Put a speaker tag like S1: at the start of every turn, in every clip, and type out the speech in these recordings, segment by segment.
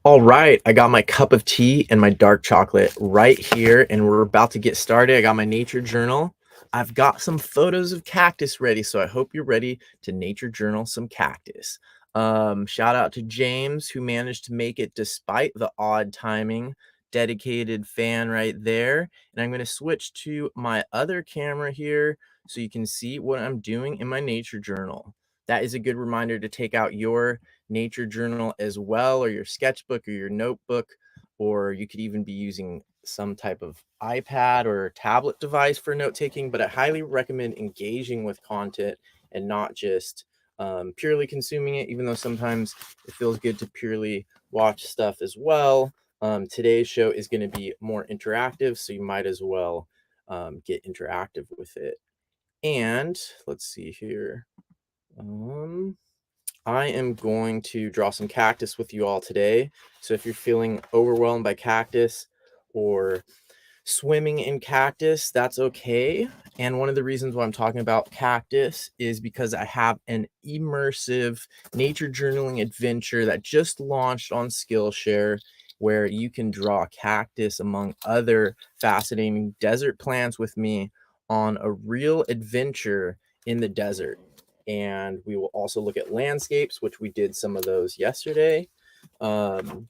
S1: All right, I got my cup of tea and my dark chocolate right here, and we're about to get started. I got my nature journal. I've got some photos of cactus ready, so I hope you're ready to nature journal some cactus. Shout out to James who managed to make it despite the odd timing. Dedicated fan right there. And I'm going to switch to my other camera here so you can see what I'm doing in my nature journal. That is a good reminder to take out your nature journal as well, or your sketchbook or your notebook, or you could even be using some type of iPad or tablet device for note taking. But I highly recommend engaging with content and not just purely consuming it, even though sometimes it feels good to purely watch stuff as well. Today's show is going to be more interactive, so you might as well get interactive with it. And let's see here. I am going to draw some cactus with you all today. So if you're feeling overwhelmed by cactus or swimming in cactus, that's okay. And one of the reasons why I'm talking about cactus is because I have an immersive nature journaling adventure that just launched on Skillshare where you can draw cactus among other fascinating desert plants with me on a real adventure in the desert. And we will also look at landscapes, which we did some of those yesterday. Um,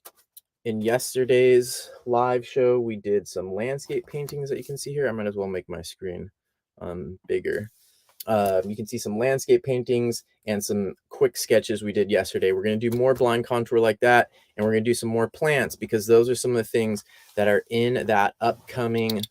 S1: in yesterday's live show, we did some landscape paintings that you can see here. I might as well make my screen bigger. You can see some landscape paintings and some quick sketches we did yesterday. We're going to do more blind contour like that, and we're going to do some more plants because those are some of the things that are in that upcoming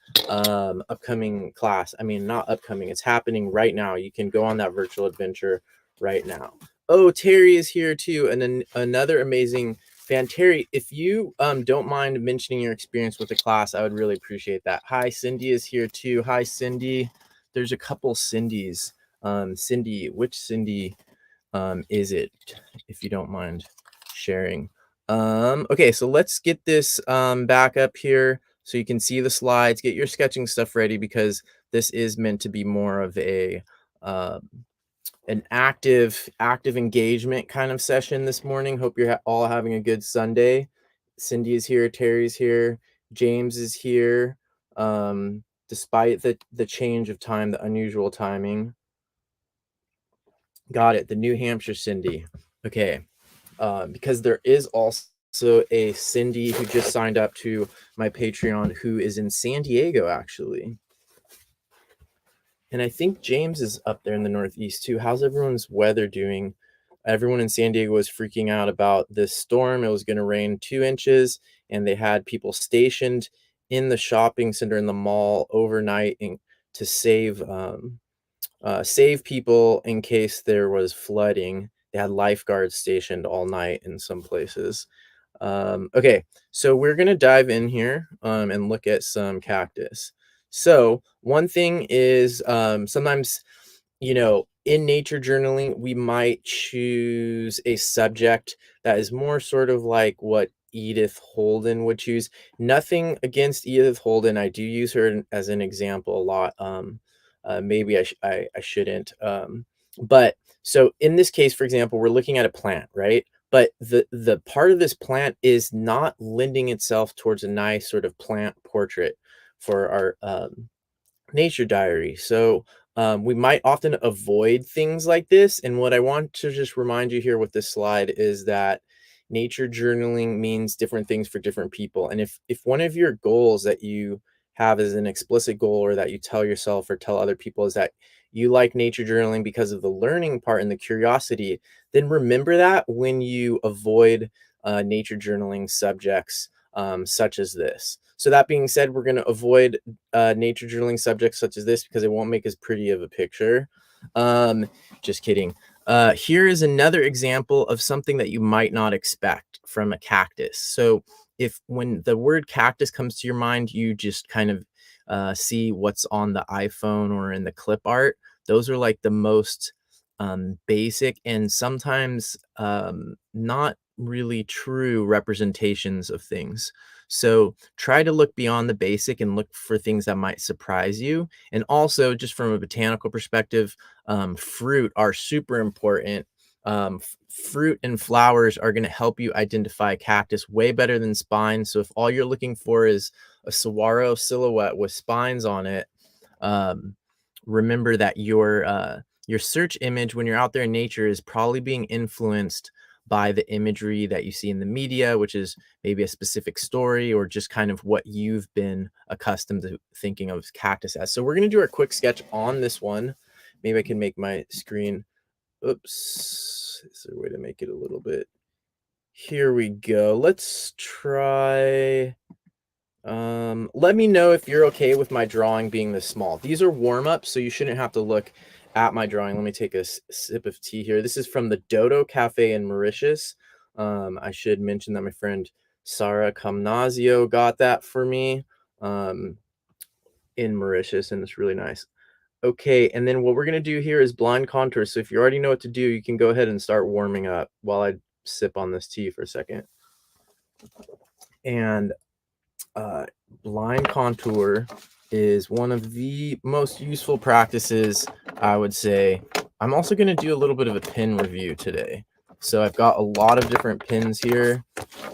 S1: class. I mean, not upcoming, it's happening right now. You can go on that virtual adventure right now. Oh, Terry is here too, and then another amazing fan. Terry, if you don't mind mentioning your experience with the class, I would really appreciate that. Hi, Cindy is here too. Hi, Cindy. There's a couple Cindy's. Cindy, which Cindy is it, if you don't mind sharing? Okay, so let's get this back up here so you can see the slides. Get your sketching stuff ready because this is meant to be more of a um, an active engagement kind of session this morning. Hope you're all having a good Sunday. Cindy is here, Terry's here, James is here. Despite the change of time, the unusual timing. Got it. The New Hampshire Cindy. Okay. Because there is also a Cindy who just signed up to my Patreon who is in San Diego, actually. And I think James is up there in the Northeast too. How's everyone's weather doing? Everyone in San Diego was freaking out about this storm. It was going to rain 2 inches, and they had people stationed in the shopping center in the mall overnight to save people in case there was flooding. They had lifeguards stationed all night in some places. Okay, so we're gonna dive in here and look at some cactus. So one thing is sometimes, in nature journaling, we might choose a subject that is more sort of like what Edith Holden would choose. Nothing against Edith Holden. I do use her as an example a lot. Maybe I shouldn't. But so in this case, for example, we're looking at a plant, right? But the part of this plant is not lending itself towards a nice sort of plant portrait for our nature diary. So we might often avoid things like this. And what I want to just remind you here with this slide is that nature journaling means different things for different people. And if one of your goals that you have as an explicit goal or that you tell yourself or tell other people is that you like nature journaling because of the learning part and the curiosity, then remember that when you avoid nature journaling subjects such as this. So that being said, we're going to avoid nature journaling subjects such as this because it won't make as pretty of a picture. Just kidding. Here is another example of something that you might not expect from a cactus. So if when the word cactus comes to your mind, you just kind of see what's on the iPhone or in the clip art. Those are like the most basic and sometimes not really true representations of things. So try to look beyond the basic and look for things that might surprise you. And also, just from a botanical perspective, fruit are super important Fruit and flowers are going to help you identify cactus way better than spines. So if all you're looking for is a saguaro silhouette with spines on it, um, remember that your search image when you're out there in nature is probably being influenced by the imagery that you see in the media, which is maybe a specific story or just kind of what you've been accustomed to thinking of cactus as. So we're going to do our quick sketch on this one. Maybe I can make my screen. Oops. Is there a way to make it a little bit? Here we go. Let's try. Let me know if you're okay with my drawing being this small. These are warm-ups, so you shouldn't have to look at my drawing. Let me take a sip of tea here. This is from the Dodo Cafe in Mauritius. I should mention that my friend Sara Camnazio got that for me in Mauritius, and it's really nice. Okay, and then what we're gonna do here is blind contour. So if you already know what to do, you can go ahead and start warming up while I sip on this tea for a second. And blind contour is one of the most useful practices, I would say. I'm also going to do a little bit of a pin review today. So I've got a lot of different pins here.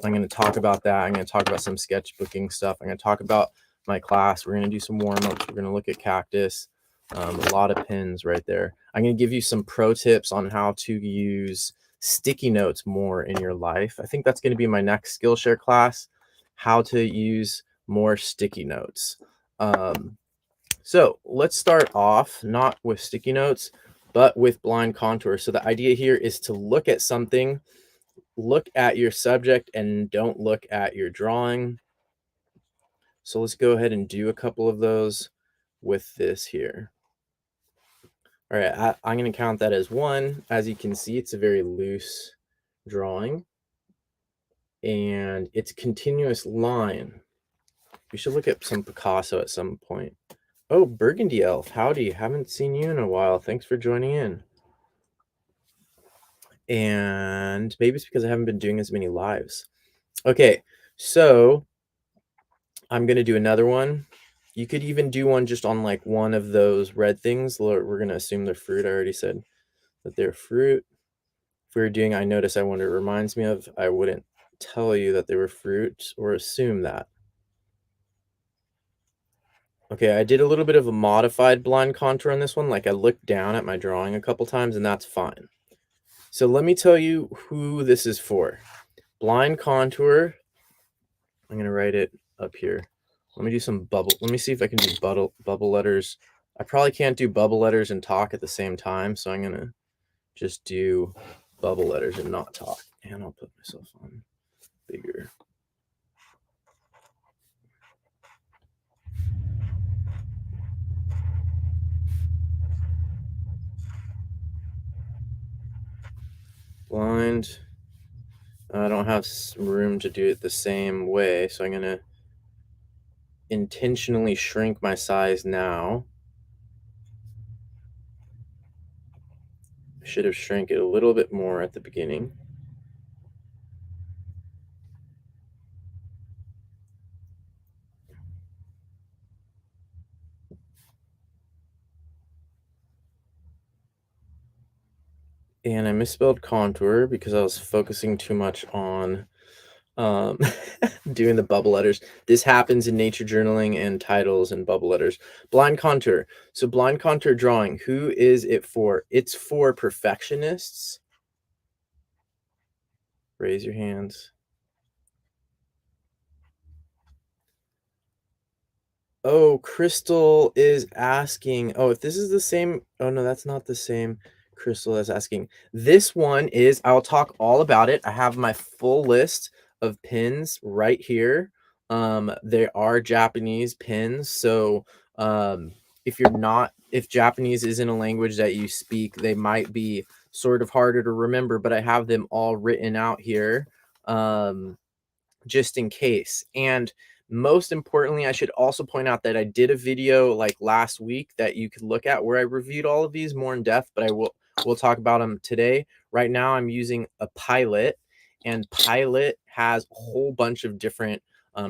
S1: I'm going to talk about that. I'm going to talk about some sketchbooking stuff. I'm going to talk about my class. We're going to do some warm-ups. We're going to look at Cactus. A lot of pins right there. I'm going to give you some pro tips on how to use sticky notes more in your life. I think that's going to be my next Skillshare class, how to use more sticky notes. So let's start off not with sticky notes, but with blind contour. So the idea here is to look at something, look at your subject, and don't look at your drawing. So let's go ahead and do a couple of those with this here. All right, I'm going to count that as one. As you can see, it's a very loose drawing, and it's a continuous line. We should look at some Picasso at some point. Oh, Burgundy Elf, howdy. Haven't seen you in a while. Thanks for joining in. And maybe it's because I haven't been doing as many lives. Okay, so I'm going to do another one. You could even do one just on like one of those red things. We're going to assume they're fruit. I already said that they're fruit. If we were doing I notice, I wonder, it reminds me of, I wouldn't tell you that they were fruit or assume that. Okay, I did a little bit of a modified blind contour on this one. Like I looked down at my drawing a couple times, and that's fine. So let me tell you who this is for. Blind contour. I'm going to write it up here. Let me do some bubble. Let me see if I can do bubble letters. I probably can't do bubble letters and talk at the same time, so I'm going to just do bubble letters and not talk. And I'll put myself on bigger. Blind. I don't have room to do it the same way, so I'm going to intentionally shrink my size now. I should have shrank it a little bit more at the beginning. And I misspelled contour because I was focusing too much on doing the bubble letters. This happens in nature journaling and titles and bubble letters. Blind contour. So blind contour drawing, who is it for? It's for perfectionists. Raise your hands. Oh, Crystal is asking. Oh, if this is the same. Oh, no, that's not the same. Crystal is asking. This one is, I'll talk all about it. I have my full list of pins right here. There are Japanese pins. So if Japanese isn't a language that you speak, they might be sort of harder to remember, but I have them all written out here. Just in case. And most importantly, I should also point out that I did a video like last week that you could look at where I reviewed all of these more in depth, but we'll talk about them today. Right now I'm using a Pilot, and Pilot has a whole bunch of different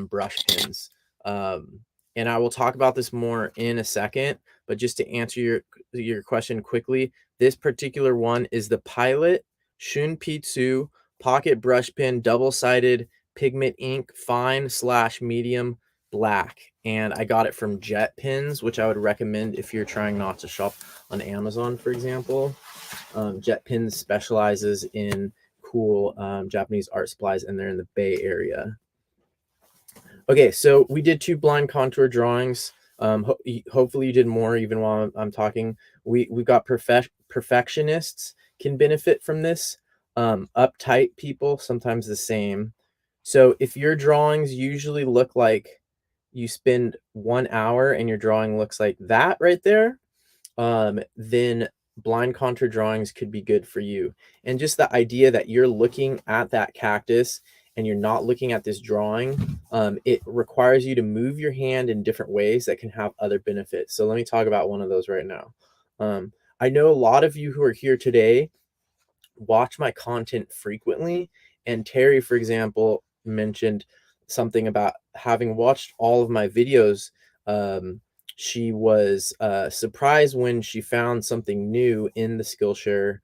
S1: brush pins. And I will talk about this more in a second, but just to answer your question quickly, this particular one is the Pilot Shunpitsu Pocket Brush Pen Double-Sided Pigment Ink Fine / Medium Black, and I got it from Jet Pens, which I would recommend if you're trying not to shop on Amazon, for example. Jet Pens specializes in cool Japanese art supplies, and they're in the Bay Area. Okay, so we did 2 blind contour drawings. Hopefully you did more even while I'm talking. We've got perfectionists can benefit from this. Uptight people, sometimes the same. So if your drawings usually look like you spend 1 hour and your drawing looks like that right there, then blind contour drawings could be good for you. And just the idea that you're looking at that cactus and you're not looking at this drawing, it requires you to move your hand in different ways that can have other benefits. So let me talk about one of those right now. I know a lot of you who are here today watch my content frequently. And Terry, for example, mentioned something about having watched all of my videos. She was surprised when she found something new in the Skillshare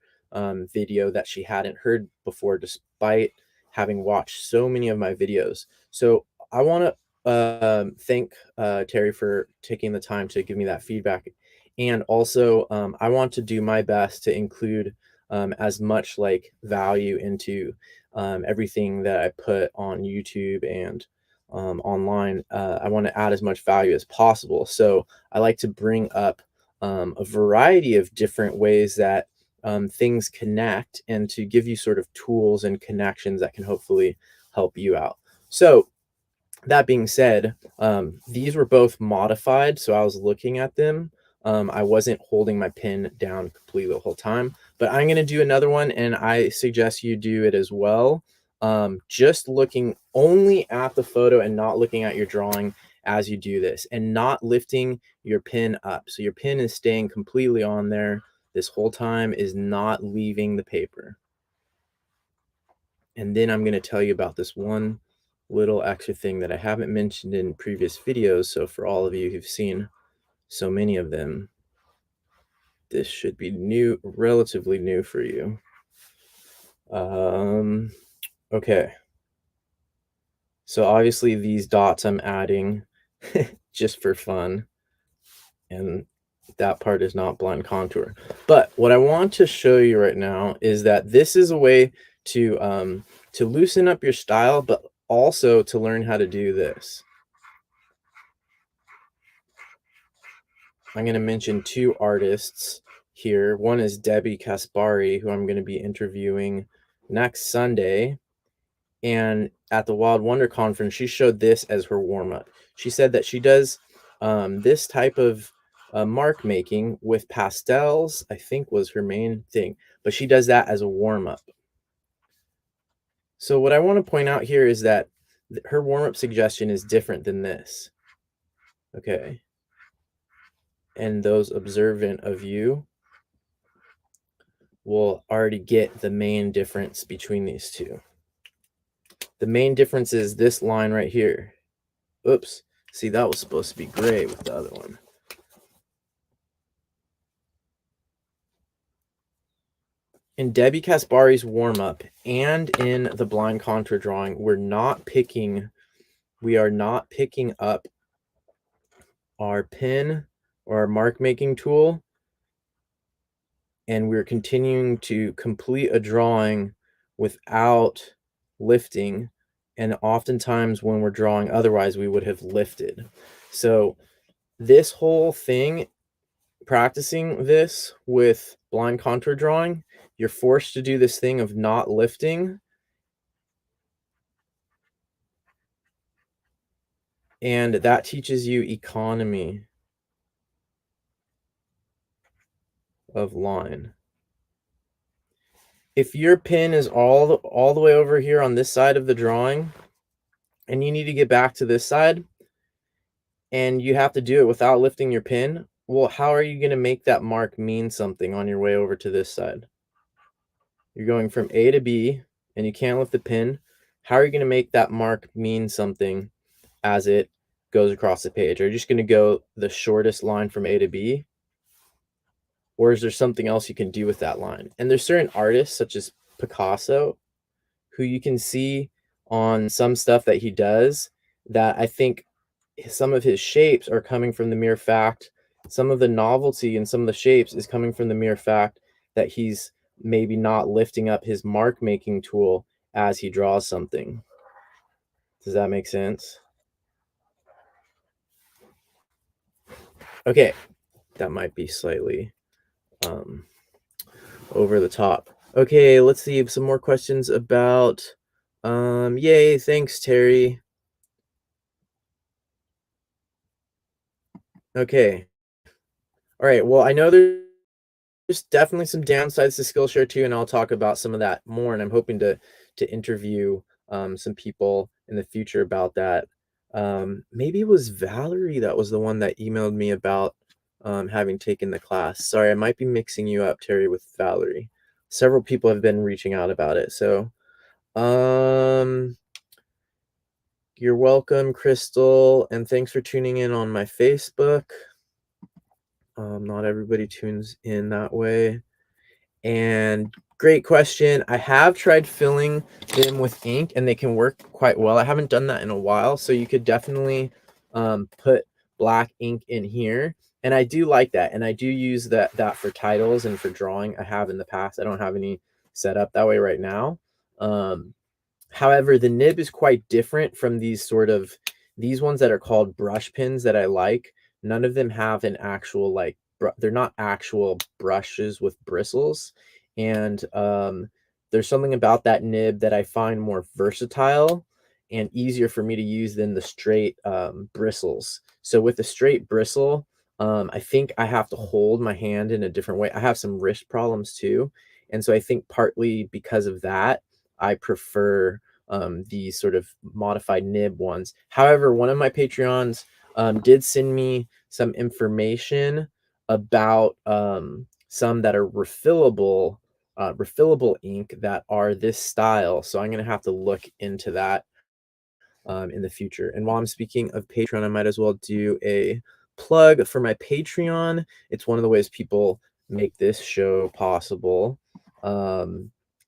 S1: video that she hadn't heard before, despite having watched so many of my videos. So I want to thank Terry for taking the time to give me that feedback. And also, I want to do my best to include as much like value into everything that I put on YouTube and online. I want to add as much value as possible. So I like to bring up a variety of different ways that things connect and to give you sort of tools and connections that can hopefully help you out. So that being said, these were both modified, so I was looking at them. I wasn't holding my pen down completely the whole time, but I'm going to do another one, and I suggest you do it as well. Just looking only at the photo and not looking at your drawing as you do this, and not lifting your pen up. So your pen is staying completely on there this whole time, is not leaving the paper. And then I'm going to tell you about this one little extra thing that I haven't mentioned in previous videos. So for all of you who've seen so many of them, this should be new, relatively new for you. Okay. So obviously these dots I'm adding just for fun, and that part is not blind contour. But what I want to show you right now is that this is a way to loosen up your style, but also to learn how to do this. I'm going to mention 2 artists here. One is Debbie Kaspari, who I'm going to be interviewing next Sunday. And at the Wild Wonder Conference, she showed this as her warm-up. She said that she does this type of mark making with pastels, I think was her main thing, but she does that as a warm-up. So what I want to point out here is that her warm-up suggestion is different than this. Okay. And those observant of you will already get the main difference between these two. The main difference is this line right here. Oops. See, that was supposed to be gray with the other one. In Debbie Kaspari's warm-up and in the blind contour drawing, we are not picking up our pen or our mark making tool, and we're continuing to complete a drawing without lifting. And oftentimes when we're drawing otherwise, we would have lifted. So this whole thing, practicing this with blind contour drawing, you're forced to do this thing of not lifting. And that teaches you economy of line. If your pen is all the way over here on this side of the drawing, and you need to get back to this side, and you have to do it without lifting your pen, well, how are you going to make that mark mean something on your way over to this side? You're going from A to B, and you can't lift the pen. How are you going to make that mark mean something as it goes across the page? Are you just going to go the shortest line from A to B? Or is there something else you can do with that line? And there's certain artists, such as Picasso, who you can see on some stuff that he does that I think some of his shapes are coming from the mere fact some of the novelty in some of the shapes is coming from the mere fact that he's maybe not lifting up his mark making tool as he draws something. Does that make sense? Okay, that might be slightly um, over the top. Okay, let's see some more questions about yay, thanks Terry. Okay. All right. Well, I know there's definitely some downsides to Skillshare too, and I'll talk about some of that more. And I'm hoping to interview some people in the future about that. Maybe it was Valerie that was the one that emailed me about having taken the class. Sorry, I might be mixing you up, Terry, with Valerie. Several people have been reaching out about it. So, um, you're welcome, Crystal, and thanks for tuning in on my Facebook. Not everybody tunes in that way. And great question. I have tried filling them with ink and they can work quite well. I haven't done that in a while, so you could definitely put black ink in here. And I do like that. And I do use that for titles and for drawing. I have in the past. I don't have any set up that way right now. Um, However, the nib is quite different from these ones that are called brush pins that I like. None of them have an actual they're not actual brushes with bristles. And there's something about that nib that I find more versatile and easier for me to use than the straight bristles. So with the straight bristle, I think I have to hold my hand in a different way. I have some wrist problems too. And so I think partly because of that, I prefer these sort of modified nib ones. However, one of my Patreons did send me some information about some that are refillable ink that are this style. So I'm going to have to look into that in the future. And while I'm speaking of Patreon, I might as well do a plug for my Patreon. It's one of the ways people make this show possible.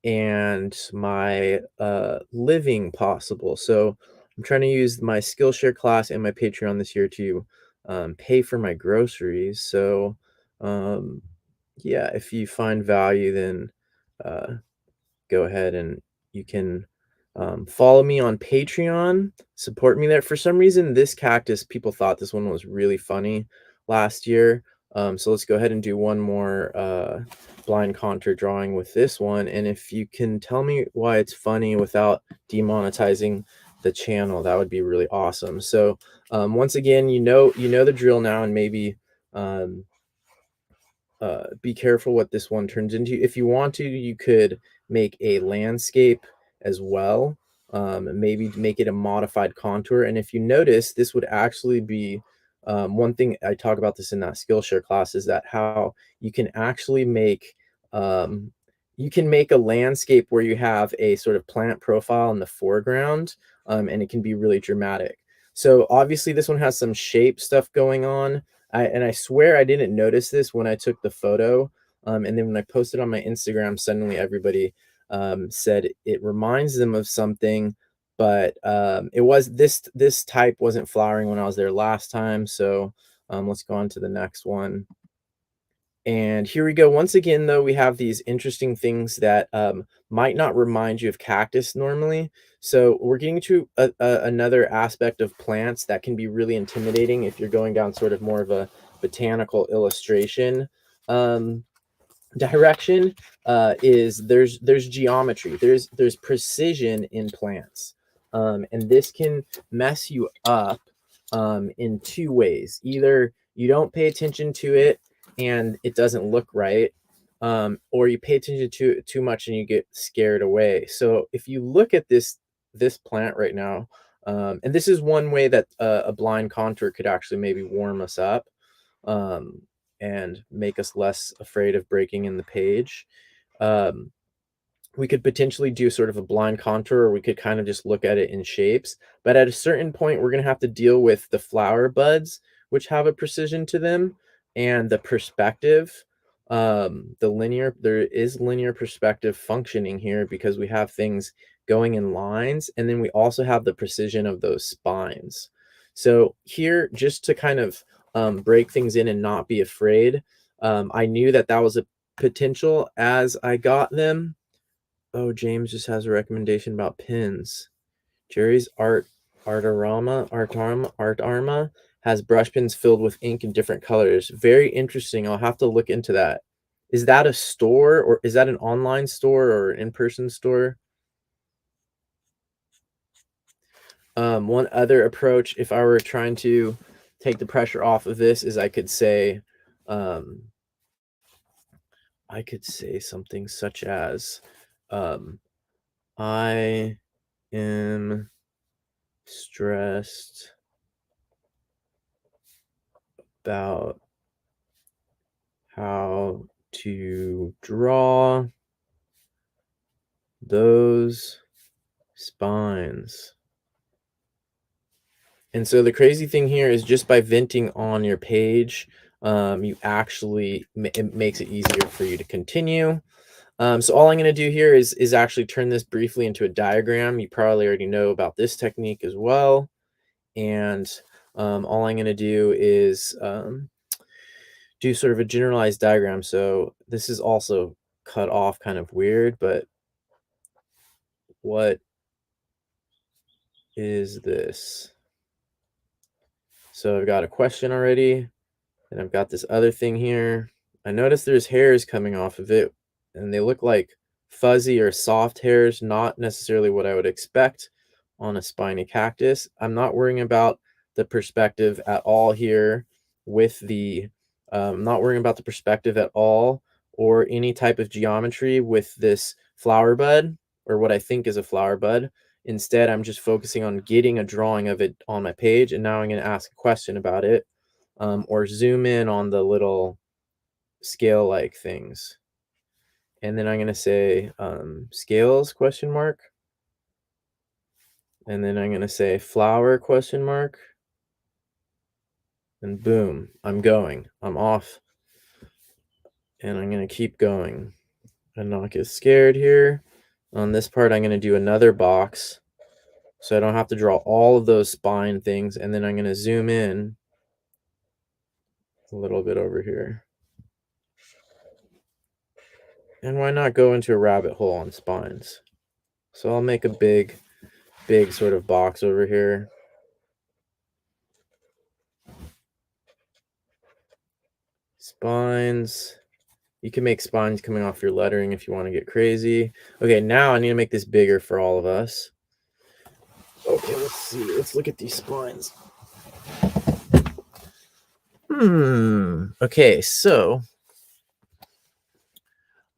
S1: And my living possible. So I'm trying to use my Skillshare class and my Patreon this year to pay for my groceries. So um, yeah, if you find value, then uh, go ahead and you can follow me on Patreon, support me there. For some reason, this cactus, people thought this one was really funny last year. So let's go ahead and do one more blind contour drawing with this one. And if you can tell me why it's funny without demonetizing the channel, that would be really awesome. So once again, you know the drill now, and maybe um, be careful what this one turns into. If you want to, you could make a landscape as well. Maybe make it a modified contour. And if you notice, this would actually be one thing I talk about this in that Skillshare class is that how um, you can make a landscape where you have a sort of plant profile in the foreground, and it can be really dramatic. So obviously this one has some shape stuff going on. I swear I didn't notice this when I took the photo. And then when I posted on my Instagram, suddenly everybody said it reminds them of something, but it was this type wasn't flowering when I was there last time. So let's go on to the next one. And here we go. Once again, though, we have these interesting things that might not remind you of cactus normally. So we're getting to another aspect of plants that can be really intimidating if you're going down sort of more of a botanical illustration direction. Is there's geometry, there's precision in plants, and this can mess you up in two ways. Either you don't pay attention to it and it doesn't look right, or you pay attention to it too much and you get scared away. So if you look at this plant right now, and this is one way that a blind contour could actually maybe warm us up um, and make us less afraid of breaking in the page. Um, we could potentially do sort of a blind contour, or we could kind of just look at it in shapes. But at a certain point, we're going to have to deal with the flower buds, which have a precision to them, and the perspective. There is linear perspective functioning here because we have things going in lines, and then we also have the precision of those spines. So here, just to kind of break things in and not be afraid, I knew that that was a potential as I got them. Oh, James just has a recommendation about pins. Jerry's Art Arma has brush pens filled with ink in different colors. Very interesting. I'll have to look into that. Is that a store, or is that an online store or an in-person store? One other approach, if I were trying to take the pressure off of this, is um, I could say something such as, um, I am stressed about how to draw those spines. And so the crazy thing here is just by venting on your page, you actually it makes it easier for you to continue. So all I'm going to do here is actually turn this briefly into a diagram. You probably already know about this technique as well. And all I'm going to do is do sort of a generalized diagram. So this is also cut off kind of weird, but what is this? So I've got a question already, and I've got this other thing here. I noticed there's hairs coming off of it, and they look like fuzzy or soft hairs, not necessarily what I would expect on a spiny cactus. I'm not worrying about the perspective at all here with the, not worrying about the perspective at all or any type of geometry with this flower bud, or what I think is a flower bud. Instead, I'm just focusing on getting a drawing of it on my page, and now I'm going to ask a question about it, or zoom in on the little scale-like things. And then I'm going to say scales question mark. And then I'm going to say flower question mark. And boom, I'm going. I'm off. And I'm going to keep going and not get scared here. On this part, I'm going to do another box so I don't have to draw all of those spine things. And then I'm going to zoom in a little bit over here. And why not go into a rabbit hole on spines? So I'll make a big sort of box over here. Spines. You can make spines coming off your lettering if you want to get crazy. Okay, now I need to make this bigger for all of us. Okay, let's see. Let's look at these spines. Okay, so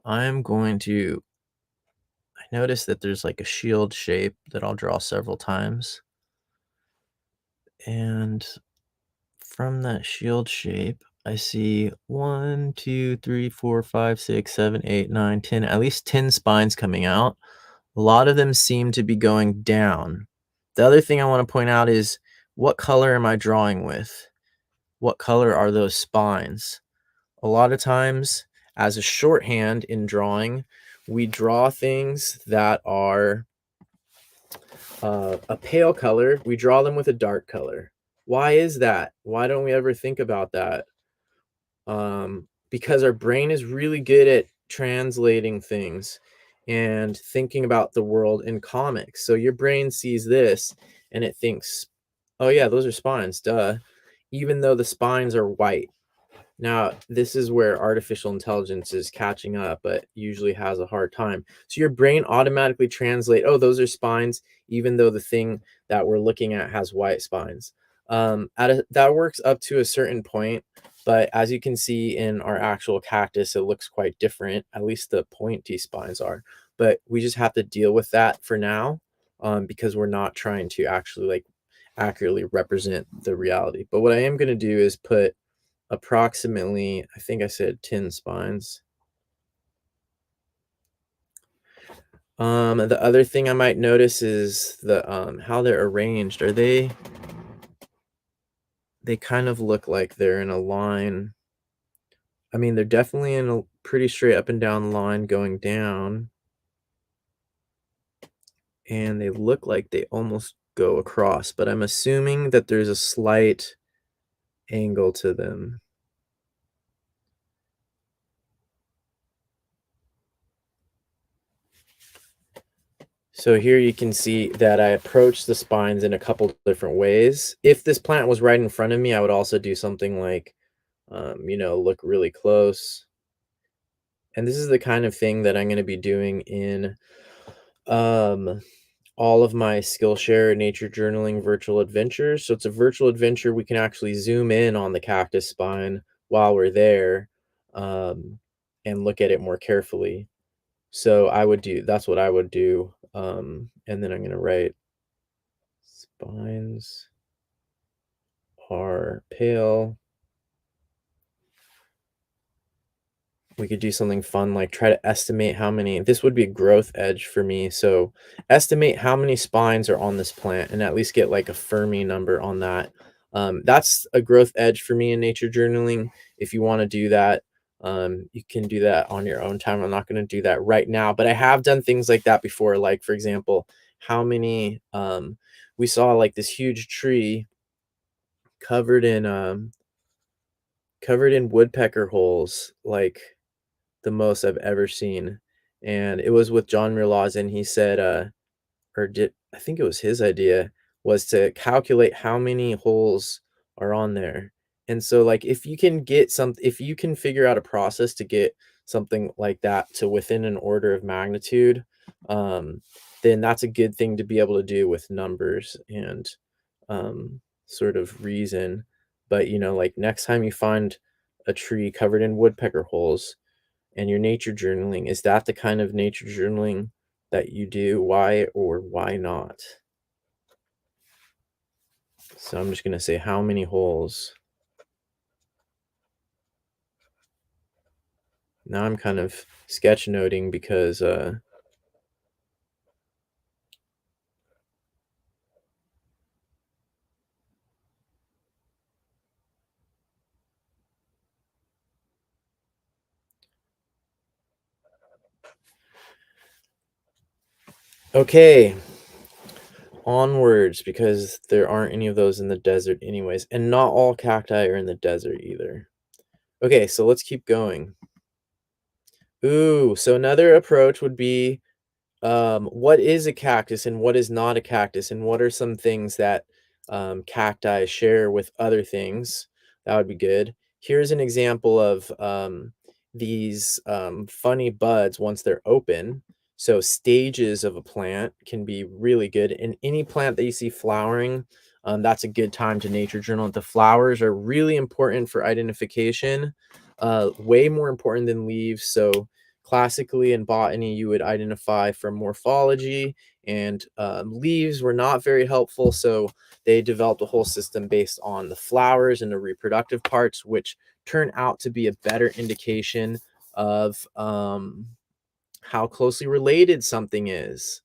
S1: I'm going to, I notice that there's like a shield shape that I'll draw several times. And from that shield shape, I see 1, 2, 3, 4, 5, 6, 7, 8, 9, 10, at least 10 spines coming out. A lot of them seem to be going down. The other thing I want to point out is, what color am I drawing with? What color are those spines? A lot of times, as a shorthand in drawing, we draw things that are a pale color. We draw them with a dark color. Why is that? Why don't we ever think about that? Because our brain is really good at translating things and thinking about the world in comics. So your brain sees this and it thinks, oh yeah, those are spines, duh, even though the spines are white. Now, this is where artificial intelligence is catching up, but usually has a hard time. So your brain automatically translate, oh, those are spines, even though the thing that we're looking at has white spines. That works up to a certain point, but as you can see in our actual cactus, it looks quite different. At least the pointy spines are. But we just have to deal with that for now, because we're not trying to actually like accurately represent the reality. But what I am going to do is put approximately, I think I said 10 spines. The other thing I might notice is the how they're arranged. They kind of look like they're in a line. I mean, they're definitely in a pretty straight up and down line going down, and they look like they almost go across, but I'm assuming that there's a slight angle to them. So here you can see that I approach the spines in a couple different ways. If this plant was right in front of me, I would also do something like, look really close. And this is the kind of thing that I'm going to be doing in um, all of my Skillshare nature journaling virtual adventures. So it's a virtual adventure. We can actually zoom in on the cactus spine while we're there, um, and look at it more carefully. So that's what I would do. And then I'm going to write spines are pale. We could do something fun, like try to estimate how many. This would be a growth edge for me. So estimate how many spines are on this plant and at least get like a Fermi number on that. That's a growth edge for me in nature journaling. If you want to do that, you can do that on your own time. I'm not going to do that right now, but I have done things like that before. Like, for example, how many, we saw like this huge tree covered in, covered in woodpecker holes, like the most I've ever seen, and it was with John Muir Laws, and he said, or did I think it was his idea, was to calculate how many holes are on there, and so, like, if you can figure out a process to get something like that to within an order of magnitude, um, then that's a good thing to be able to do with numbers and, sort of reason, but, like, next time you find a tree covered in woodpecker holes, and your nature journaling, is that the kind of nature journaling that you do? Why or why not? So I'm just gonna say how many holes. Now I'm kind of sketch noting because okay, onwards because there aren't any of those in the desert anyways, and not all cacti are in the desert either. Okay, so let's keep going. Ooh, so another approach would be, what is a cactus and what is not a cactus, and what are some things that cacti share with other things? That would be good. Here's an example of these funny buds once they're open. So stages of a plant can be really good. And any plant that you see flowering, that's a good time to nature journal. The flowers are really important for identification, way more important than leaves. So classically in botany, you would identify from morphology, and leaves were not very helpful. So they developed a whole system based on the flowers and the reproductive parts, which turn out to be a better indication of how closely related something is.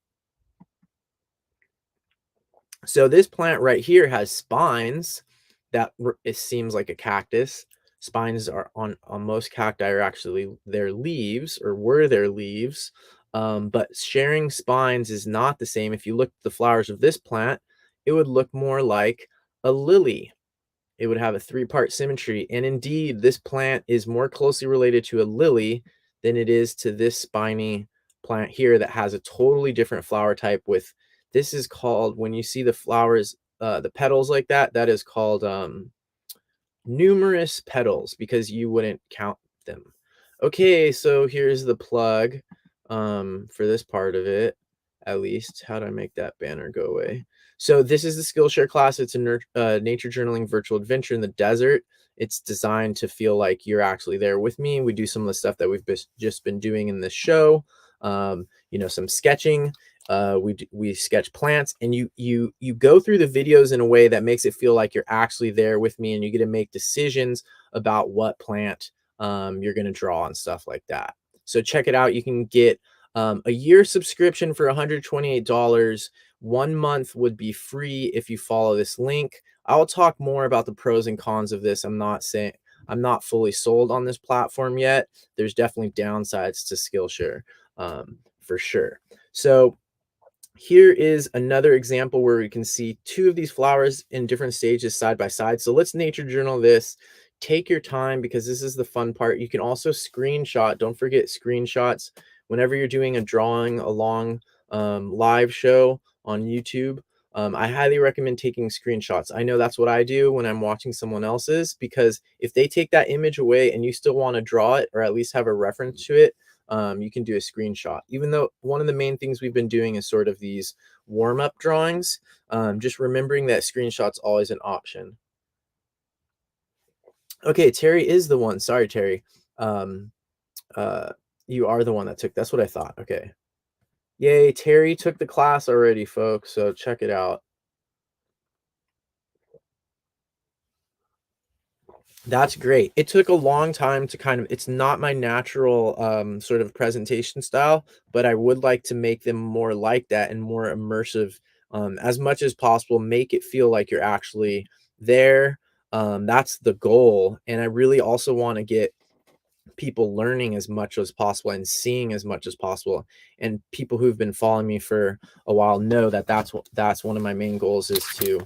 S1: So this plant right here has spines it seems like a cactus. Spines are on most cacti are actually their leaves or were their leaves. But sharing spines is not the same. If you look at the flowers of this plant, it would look more like a lily. It would have a three-part symmetry. And indeed, this plant is more closely related to a lily than it is to this spiny plant here that has a totally different flower type with, this is called, when you see the flowers, the petals like that, that is called numerous petals because you wouldn't count them. Okay, so here's the plug for this part of it, at least. How do I make that banner go away? So this is the Skillshare class. It's a nature journaling virtual adventure in the desert. It's designed to feel like you're actually there with me. We do some of the stuff that we've just been doing in this show. Some sketching. We sketch plants, and you go through the videos in a way that makes it feel like you're actually there with me, and you get to make decisions about what plant you're going to draw and stuff like that. So check it out. You can get a year subscription for $128. 1 month would be free if you follow this link. I'll talk more about the pros and cons of this. I'm not fully sold on this platform yet. There's definitely downsides to Skillshare, for sure. So here is another example where we can see two of these flowers in different stages side by side. So let's nature journal this. Take your time because this is the fun part. You can also screenshot. Don't forget screenshots whenever you're doing a drawing along live show on YouTube. I highly recommend taking screenshots. I know that's what I do when I'm watching someone else's, because if they take that image away and you still want to draw it or at least have a reference to it, you can do a screenshot. Even though one of the main things we've been doing is sort of these warm-up drawings, just remembering that screenshot's always an option. Okay, Terry is the one. Sorry, Terry. Um, uh, you are the one that took. That's what I thought. Okay. Yay, Terry took the class already, folks. So check it out. That's great. It took a long time to kind of, it's not my natural sort of presentation style, but I would like to make them more like that and more immersive, as much as possible, make it feel like you're actually there. That's the goal. And I really also want to get people learning as much as possible and seeing as much as possible. And people who've been following me for a while know that that's one of my main goals, is to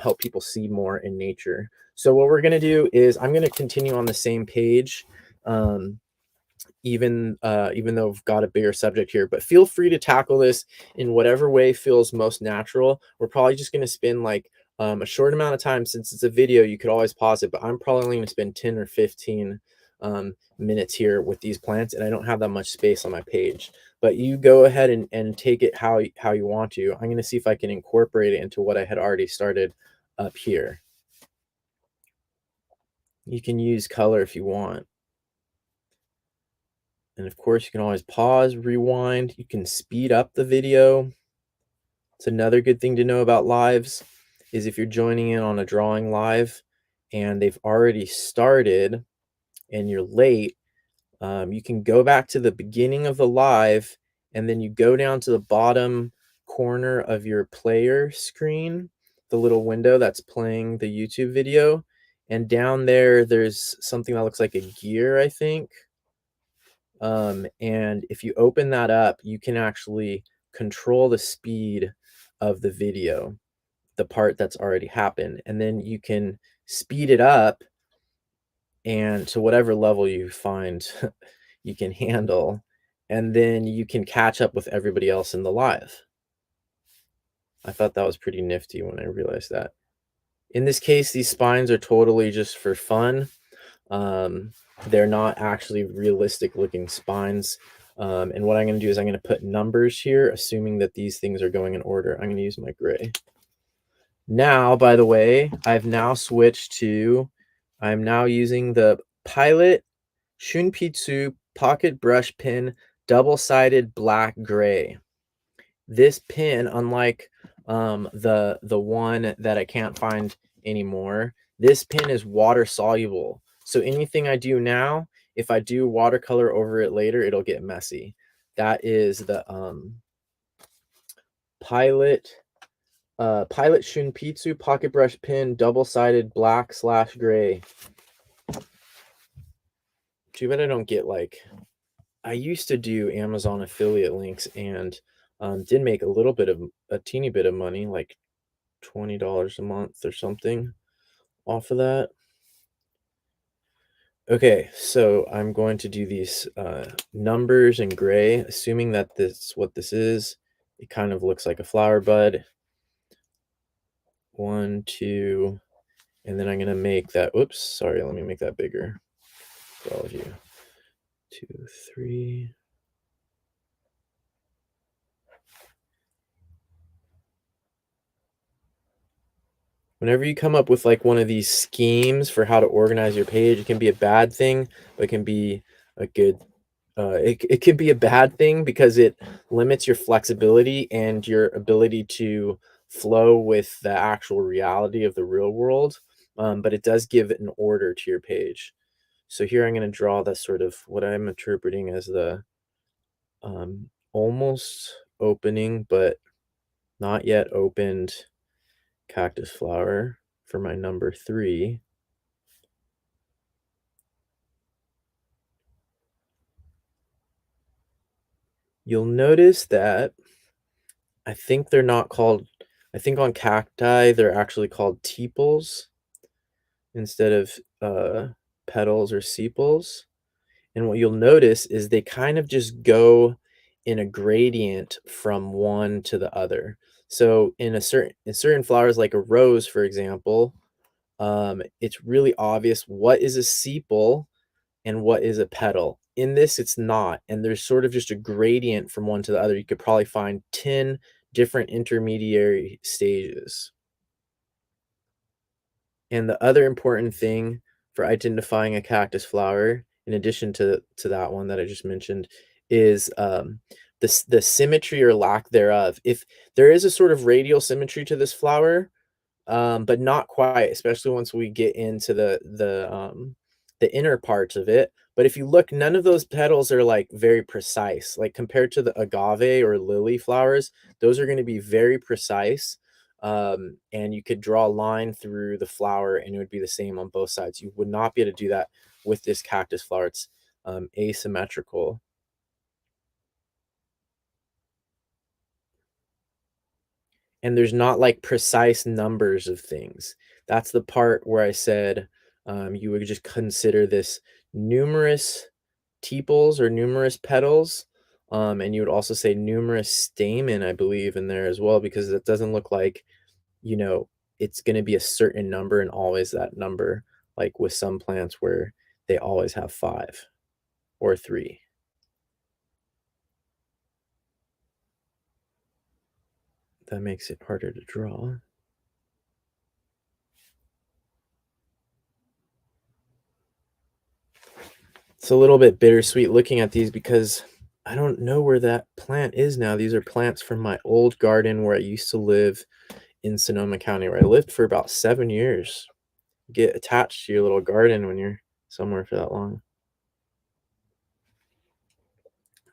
S1: help people see more in nature. So what we're going to do is I'm going to continue on the same page, um, even though I've got a bigger subject here. But feel free to tackle this in whatever way feels most natural. We're probably just going to spend like a short amount of time. Since it's a video, you could always pause it, but I'm probably only going to spend 10 or 15 minutes here with these plants, and I don't have that much space on my page. But you go ahead and take it how you want to. I'm going to see if I can incorporate it into what I had already started up here. You can use color if you want. And of course, you can always pause, rewind. You can speed up the video. It's another good thing to know about lives, is if you're joining in on a drawing live and they've already started and you're late, you can go back to the beginning of the live, and then you go down to the bottom corner of your player screen, the little window that's playing the YouTube video. And down there, there's something that looks like a gear, I think. And if you open that up, you can actually control the speed of the video, the part that's already happened. And then you can speed it up and to whatever level you find you can handle, and then you can catch up with everybody else in the live. I thought that was pretty nifty when I realized that. In this case, these spines are totally just for fun. Um, they're not actually realistic looking spines. And what I'm going to do is I'm going to put numbers here, assuming that these things are going in order. I'm going to use my gray. Now, by the way, I've now switched to, I'm now using the Pilot Shunpitsu Pocket Brush Pen, double-sided black gray. This pen, unlike the one that I can't find anymore, this pen is water soluble. So anything I do now, if I do watercolor over it later, it'll get messy. That is the Pilot Shunpitsu Pocket Brush Pen, double-sided black/gray. Too bad I don't get, like, I used to do Amazon affiliate links and did make a teeny bit of money, like $20 a month or something off of that. Okay, so I'm going to do these numbers in gray, assuming that what this is. It kind of looks like a flower bud. 1, 2, and then I'm going to make that, oops, sorry, let me make that bigger for all of you. 2, 3. Whenever you come up with like one of these schemes for how to organize your page, it can be a bad thing, but it can be a good, it can be a bad thing because it limits your flexibility and your ability to flow with the actual reality of the real world. But it does give it an order to your page. So here I'm going to draw the sort of what I'm interpreting as the almost opening, but not yet opened cactus flower for my number 3. you'll notice that I think they're not called I think on cacti, they're actually called tepals instead of, petals or sepals, and what you'll notice is they kind of just go in a gradient from one to the other. So, in certain flowers, like a rose, for example, it's really obvious what is a sepal and what is a petal. In this, it's not, and there's sort of just a gradient from one to the other. You could probably find 10 different intermediary stages. And the other important thing for identifying a cactus flower, in addition to that one that I just mentioned, is the symmetry or lack thereof. If there is a sort of radial symmetry to this flower, but not quite, especially once we get into the inner parts of it. But if you look, none of those petals are like very precise. Like compared to the agave or lily flowers, those are going to be very precise. And you could draw a line through the flower, and it would be the same on both sides. You would not be able to do that with this cactus flower. It's asymmetrical. And there's not like precise numbers of things. That's the part where I said you would just consider this numerous tepals or numerous petals. And you would also say numerous stamen, I believe, in there as well, because it doesn't look like, you know, it's going to be a certain number and always that number, like with some plants where they always have five or three. That makes it harder to draw. It's a little bit bittersweet looking at these because I don't know where that plant is now. These are plants from my old garden where I used to live in Sonoma County, where I lived for about 7 years. Get attached to your little garden when you're somewhere for that long.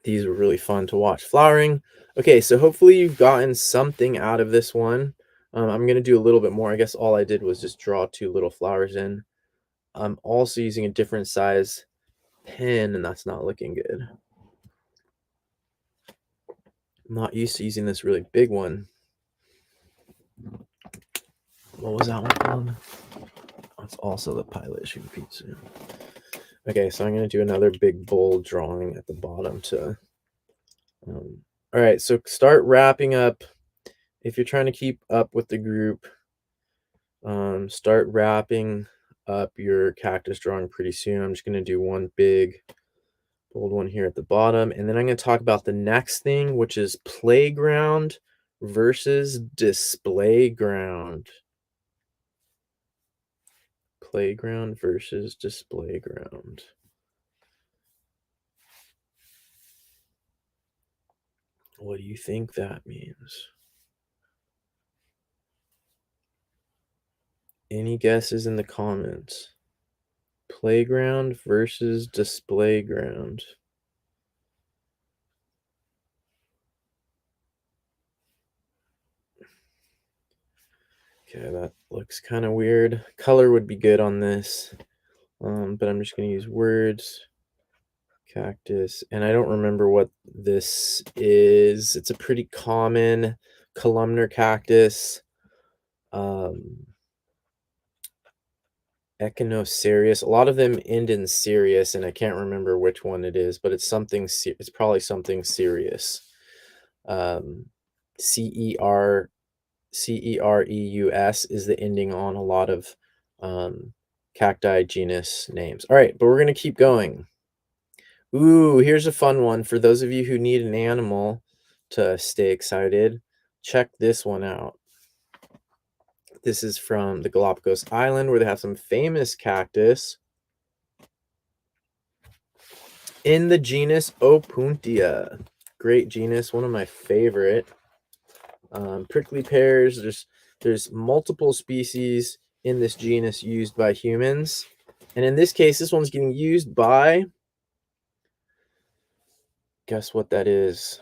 S1: These were really fun to watch flowering. Okay, so hopefully you've gotten something out of this one. I'm gonna do a little bit more. I guess all I did was just draw two little flowers in. I'm also using a different size pen, and that's not looking good. I'm not used to using this really big one. What was that one called? That's also the pilot shoe pizza. Okay, so I'm gonna do another big bold drawing at the bottom to. All right, so start wrapping up. If you're trying to keep up with the group, start wrapping up your cactus drawing pretty soon. I'm just gonna do one big bold one here at the bottom, and then I'm gonna talk about the next thing, which is playground versus display ground. Playground versus display ground. What do you think that means? Any guesses in the comments? Playground versus display ground. Okay, that looks kind of weird. Color would be good on this, but I'm just going to use words. Cactus, and I don't remember what this is. It's a pretty common columnar cactus. Echinocerius. A lot of them end in serious, and I can't remember which one it is, but it's something. It's probably something serious. Um, C E R E U S is the ending on a lot of cacti genus names. All right, but we're gonna keep going. Ooh, here's a fun one for those of you who need an animal to stay excited. Check this one out. This is from the Galapagos Island where they have some famous cactus in the genus Opuntia. Great genus, one of my favorite. Prickly pears, there's multiple species in this genus used by humans. And in this case, this one's getting used by, guess what that is?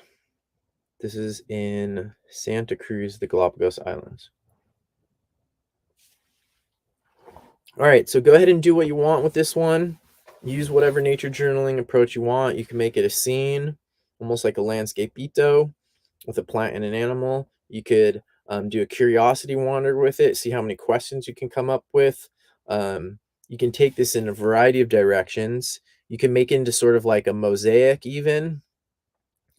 S1: This is in Santa Cruz, the Galapagos Islands. All right, so go ahead and do what you want with this one. Use whatever nature journaling approach you want. You can make it a scene, almost like a landscapeito with a plant and an animal. You could do a curiosity wander with it, see how many questions you can come up with. You can take this in a variety of directions. You can make it into sort of like a mosaic, even.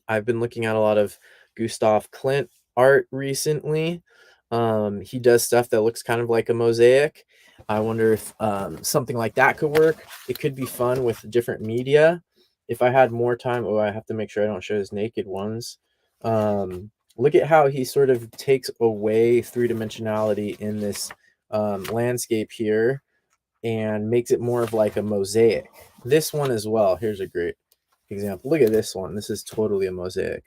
S1: I've been looking at a lot of Gustav Klimt art recently. He does stuff that looks kind of like a mosaic. I wonder if something like that could work. It could be fun with different media. If I had more time, oh, I have to make sure I don't show his naked ones. Look at how he sort of takes away three-dimensionality in this landscape here and makes it more of like a mosaic. This one as well. Here's a great example. Look at this one. This is totally a mosaic.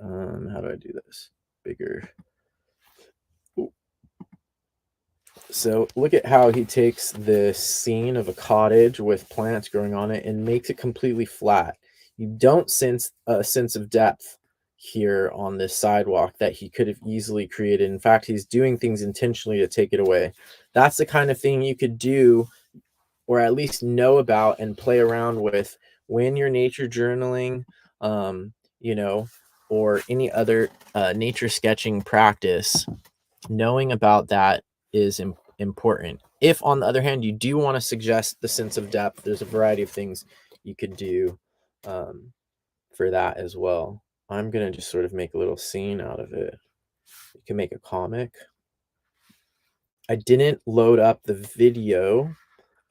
S1: How do I do this? Bigger. Ooh. So look at how he takes this scene of a cottage with plants growing on it and makes it completely flat. You don't sense a sense of depth here on this sidewalk that he could have easily created. In fact, he's doing things intentionally to take it away. That's the kind of thing you could do, or at least know about and play around with when you're nature journaling, um, you know, or any other nature sketching practice. Knowing about that is important. If, on the other hand, you do want to suggest the sense of depth, there's a variety of things you could do for that as well. I'm going to just sort of make a little scene out of it. You can make a comic. I didn't load up the video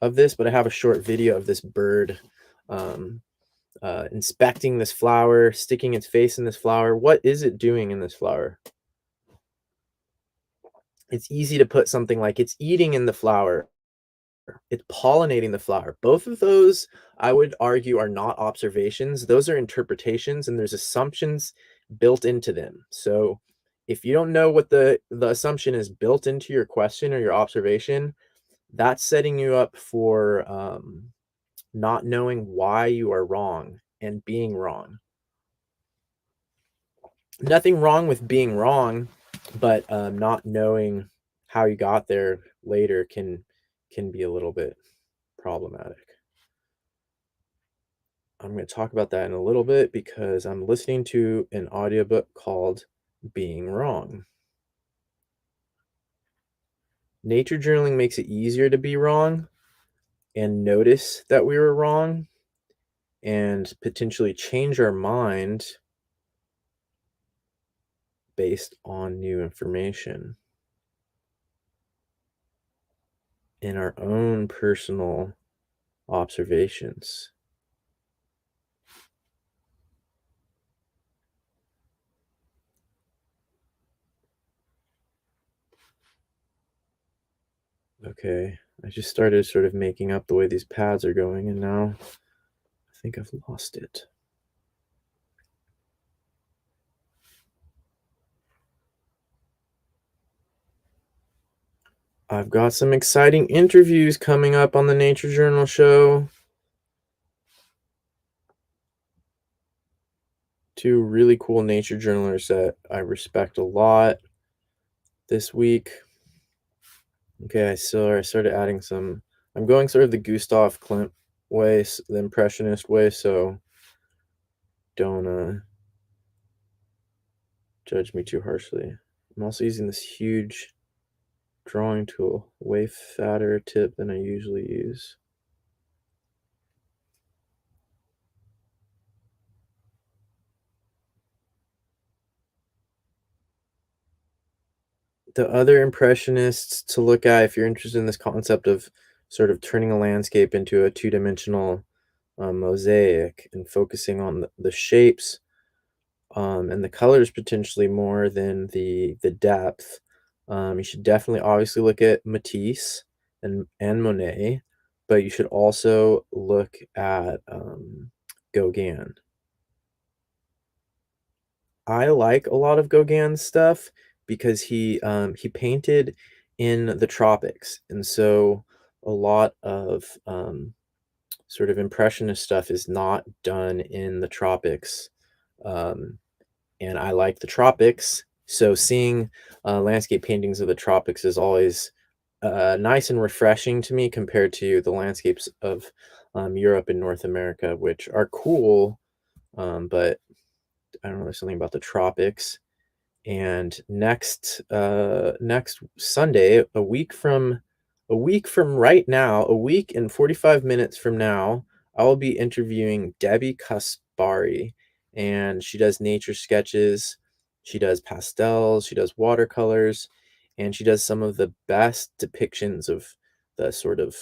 S1: of this, but I have a short video of this bird inspecting this flower, sticking its face in this flower. What is it doing in this flower? It's easy to put something like it's eating in the flower. It's pollinating the flower. Both of those, I would argue, are not observations. Those are interpretations, and there's assumptions built into them. So if you don't know what the assumption is built into your question or your observation, that's setting you up for not knowing why you are wrong and being wrong. Nothing wrong with being wrong, but not knowing how you got there later can be a little bit problematic. I'm going to talk about that in a little bit because I'm listening to an audiobook called Being Wrong. Nature journaling makes it easier to be wrong and notice that we were wrong and potentially change our mind based on new information in our own personal observations. Okay, I just started sort of making up the way these pads are going, and now I think I've lost it. I've got some exciting interviews coming up on the Nature Journal show. Two really cool nature journalers that I respect a lot this week. Okay, so I started adding some. I'm going sort of the Gustav Klimt way, the impressionist way, so don't judge me too harshly. I'm also using this huge drawing tool, way fatter tip than I usually use. The other impressionists to look at, if you're interested in this concept of sort of turning a landscape into a two-dimensional mosaic and focusing on the shapes and the colors potentially more than the depth, you should definitely obviously look at Matisse and Monet, but you should also look at Gauguin. I like a lot of Gauguin's stuff because he painted in the tropics, and so a lot of sort of impressionist stuff is not done in the tropics. And I like the tropics, so seeing landscape paintings of the tropics is always nice and refreshing to me compared to the landscapes of Europe and North America, which are cool, But I don't know, there's something about the tropics. And next Sunday, a week from right now, a week and 45 minutes from now, I will be interviewing Debbie Kaspari, and she does nature sketches, she does pastels, she does watercolors, and she does some of the best depictions of the sort of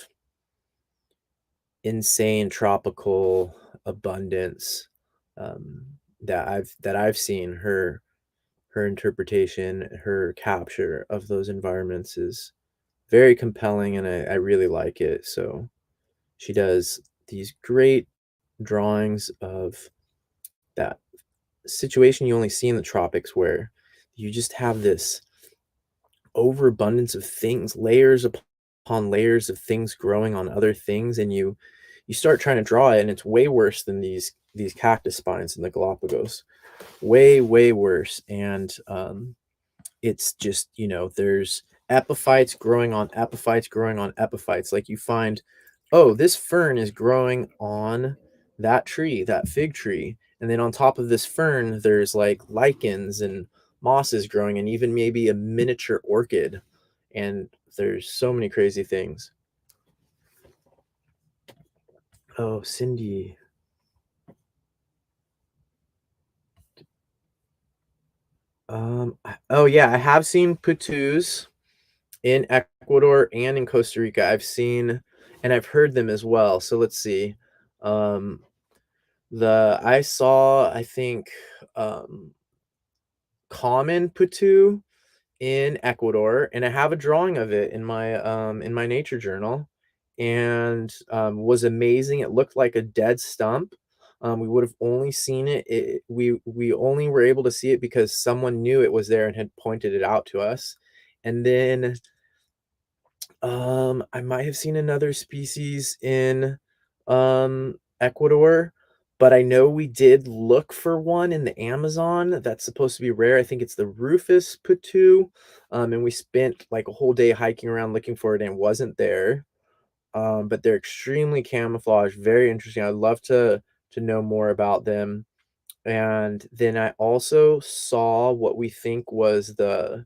S1: insane tropical abundance that I've seen. Her interpretation, her capture of those environments is very compelling, and I really like it. So she does these great drawings of that situation you only see in the tropics, where you just have this overabundance of things, layers upon layers of things growing on other things, and you start trying to draw it, and it's way worse than these cactus spines in the Galapagos. Way worse. And it's just, there's epiphytes growing on epiphytes growing on epiphytes. Like, you find, oh, this fern is growing on that tree, that fig tree, and then on top of this fern there's like lichens and mosses growing, and even maybe a miniature orchid. And there's so many crazy things. Oh, Cindy. Oh yeah, I have seen putus in Ecuador and in Costa Rica. I've seen and I've heard them as well. So let's see. Um, I saw, I think, um, common putu in Ecuador, and I have a drawing of it in my nature journal, and was amazing. It looked like a dead stump. We would have only seen we only were able to see it because someone knew it was there and had pointed it out to us. And then I might have seen another species in, Ecuador, but I know we did look for one in the Amazon that's supposed to be rare. I think it's the Rufus Putu, and we spent, like, a whole day hiking around looking for it, and it wasn't there. But they're extremely camouflaged, very interesting. I'd love to know more about them. And then I also saw what we think was I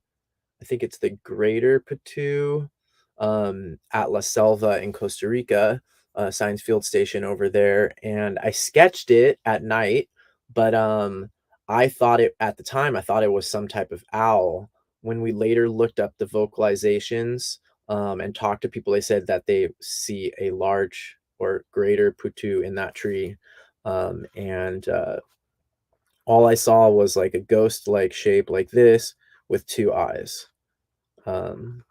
S1: think it's the Greater Patu, at La Selva in Costa Rica, Science Field Station over there, and I sketched it at night, but, I thought it at the time, I thought it was some type of owl. When we later looked up the vocalizations, and talked to people, they said that they see a large or greater Putu in that tree, and, all I saw was, like, a ghost-like shape like this with 2 eyes. Um,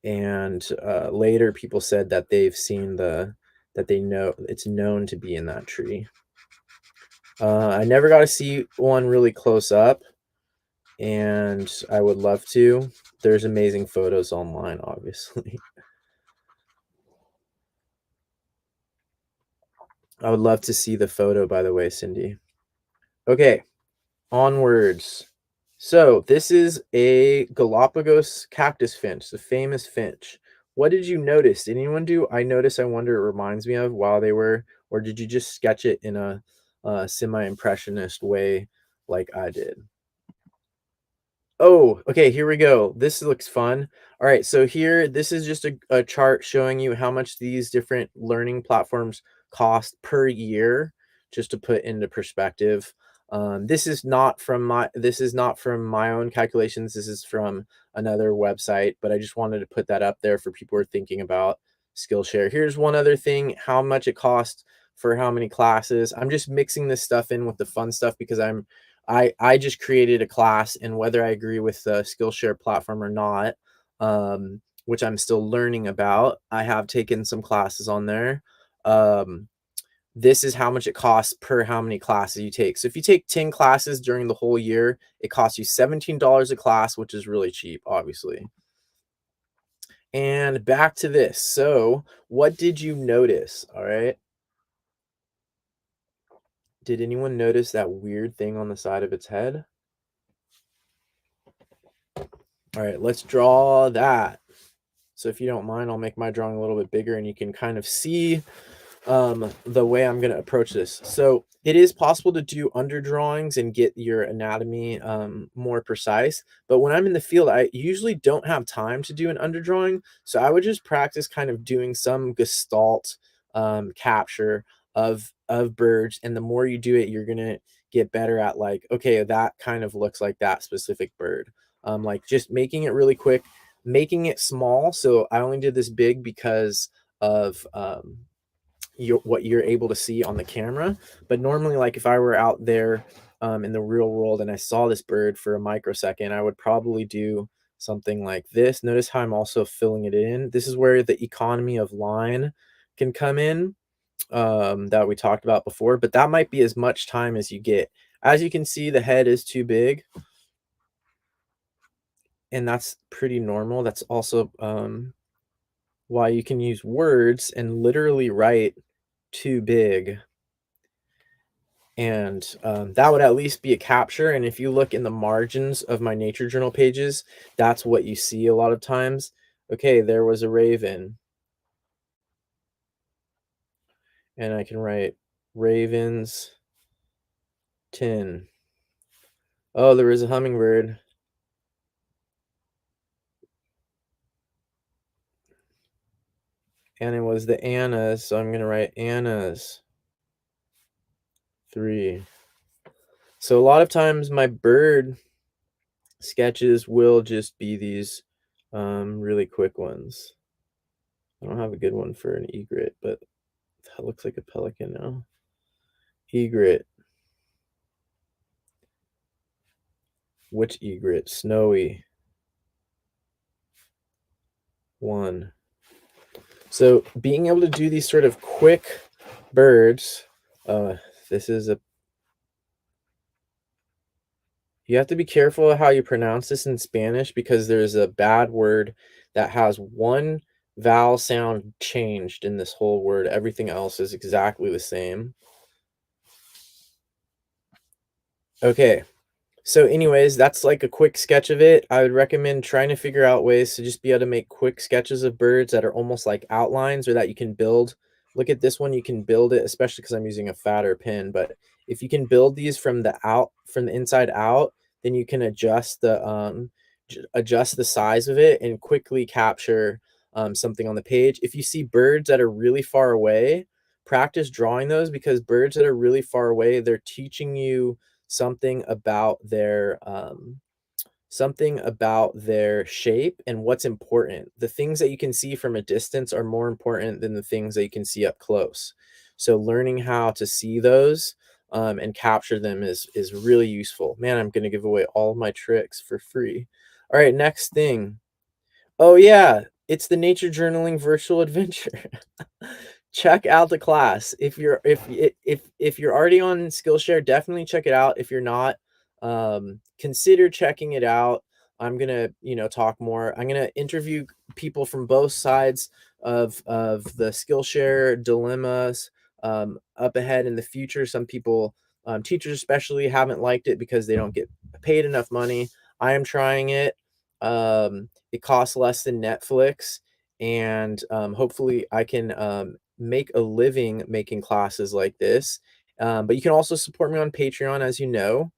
S1: and later people said that they know it's known to be in that tree. I never got to see one really close up, and I would love to. There's amazing photos online, obviously. I would love to see the photo, by the way, Cindy. Okay, onwards. So this is a Galapagos cactus finch, the famous finch. What did you notice? Did anyone do I notice, I wonder it reminds me of while they were, or did you just sketch it in a semi-impressionist way like I did? Oh, okay, here we go. This looks fun. All right, so here, this is just a chart showing you how much these different learning platforms cost per year, just to put into perspective. This is not from my own calculations. This is from another website, but I just wanted to put that up there for people who are thinking about Skillshare. Here's one other thing: how much it costs for how many classes. I'm just mixing this stuff in with the fun stuff because I just created a class, and whether I agree with the Skillshare platform or not, which I'm still learning about, I have taken some classes on there. Um, this is how much it costs per how many classes you take. So if you take 10 classes during the whole year, it costs you $17 a class, which is really cheap, obviously. And back to this. So, what did you notice? All right. Did anyone notice that weird thing on the side of its head? All right, let's draw that. So if you don't mind, I'll make my drawing a little bit bigger, and you can kind of see the way I'm gonna approach this. So it is possible to do underdrawings and get your anatomy more precise, but when I'm in the field, I usually don't have time to do an underdrawing, so I would just practice kind of doing some gestalt capture of birds, and the more you do it, you're gonna get better at like, okay, that kind of looks like that specific bird. Like just making it really quick, making it small. So I only did this big because of what you're able to see on the camera. But normally, like if I were out there in the real world and I saw this bird for a microsecond, I would probably do something like this. Notice how I'm also filling it in. This is where the economy of line can come in, that we talked about before, but that might be as much time as you get. As you can see, the head is too big, and that's pretty normal. That's also why you can use words and literally write too big. And that would at least be a capture. And if you look in the margins of my nature journal pages, that's what you see a lot of times. Okay, there was a raven, and I can write ravens 10. Oh, there is a hummingbird, and it was the Annas, so I'm gonna write Annas 3. So a lot of times my bird sketches will just be these really quick ones. I don't have a good one for an egret, but that looks like a pelican now. Egret. Which egret? Snowy. 1. So being able to do these sort of quick birds, uh, this is a you have to be careful of how you pronounce this in Spanish because there's a bad word that has one vowel sound changed in this whole word. Everything else is exactly the same. Okay. So anyways, that's like a quick sketch of it. I would recommend trying to figure out ways to just be able to make quick sketches of birds that are almost like outlines or that you can build. Look at this one, you can build it, especially because I'm using a fatter pen. But if you can build these from the inside out, then you can adjust the size of it and quickly capture something on the page. If you see birds that are really far away, practice drawing those because birds that are really far away, they're teaching you something about their shape and what's important. The things that you can see from a distance are more important than the things that you can see up close. So learning how to see those and capture them is really useful. Man, I'm gonna give away all of my tricks for free. All right, next thing. Oh yeah, it's the nature journaling virtual adventure. Check out the class. If you're already on Skillshare, definitely check it out. If you're not, consider checking it out. I'm gonna, talk more. I'm gonna interview people from both sides of the Skillshare dilemmas up ahead in the future. Some people, teachers especially, haven't liked it because they don't get paid enough money. I am trying it. It costs less than Netflix, and hopefully I can make a living making classes like this. But you can also support me on Patreon, as you know.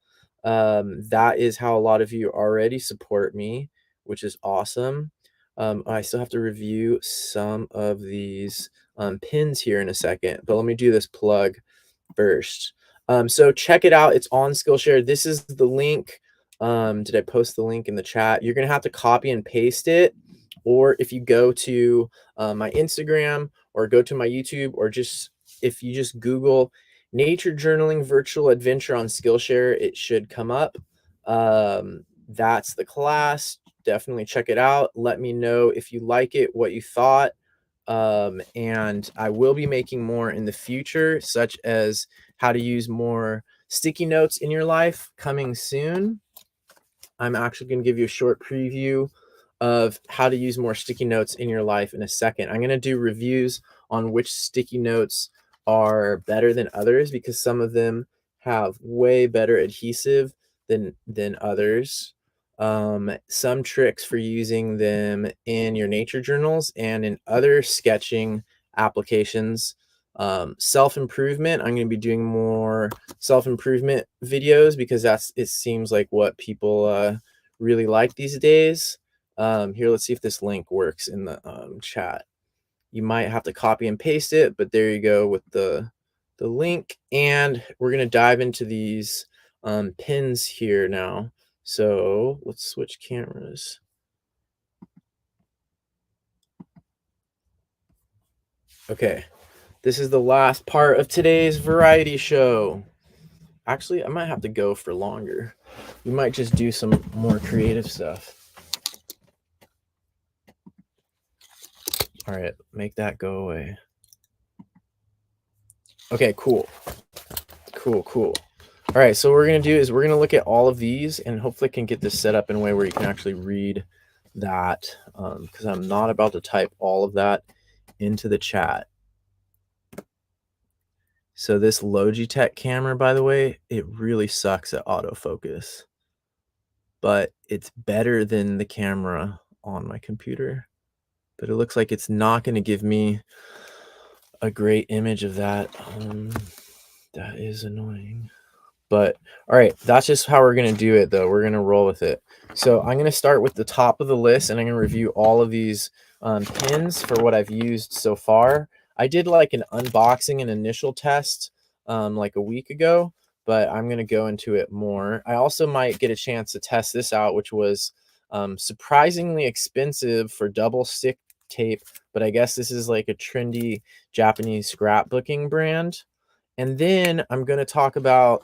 S1: That is how a lot of you already support me, which is awesome. I still have to review some of these pins here in a second, but let me do this plug first. So check it out. It's on Skillshare. This is the link. Did I post the link in the chat? You're gonna have to copy and paste it, or if you go to my Instagram or go to my YouTube, or just if you just Google nature journaling virtual adventure on Skillshare, it should come up. That's the class. Definitely check it out. Let me know if you like it, what you thought. And I will be making more in the future, such as how to use more sticky notes in your life coming soon. I'm actually going to give you a short preview of how to use more sticky notes in your life in a second. I'm going to do reviews on which sticky notes are better than others because some of them have way better adhesive than others. Some tricks for using them in your nature journals and in other sketching applications Self-improvement, I'm going to be doing more self-improvement videos because it seems like what people really like these days. Here, let's see if this link works in the chat. You might have to copy and paste it, but there you go with the link. And we're going to dive into these pins here now. So let's switch cameras. Okay, this is the last part of today's variety show. Actually, I might have to go for longer. We might just do some more creative stuff. All right, make that go away. Okay, cool. Cool. All right, so what we're going to do is we're going to look at all of these and hopefully can get this set up in a way where you can actually read that, because I'm not about to type all of that into the chat. So this Logitech camera, by the way, it really sucks at autofocus, but it's better than the camera on my computer. But it looks like it's not going to give me a great image of that. That is annoying. But all right, that's just how we're going to do it, though. We're going to roll with it. So I'm going to start with the top of the list, and I'm going to review all of these pins for what I've used so far. I did like an unboxing and initial test like a week ago, but I'm going to go into it more. I also might get a chance to test this out, which was surprisingly expensive for double stick tape, but I guess this is like a trendy Japanese scrapbooking brand. And then I'm going to talk about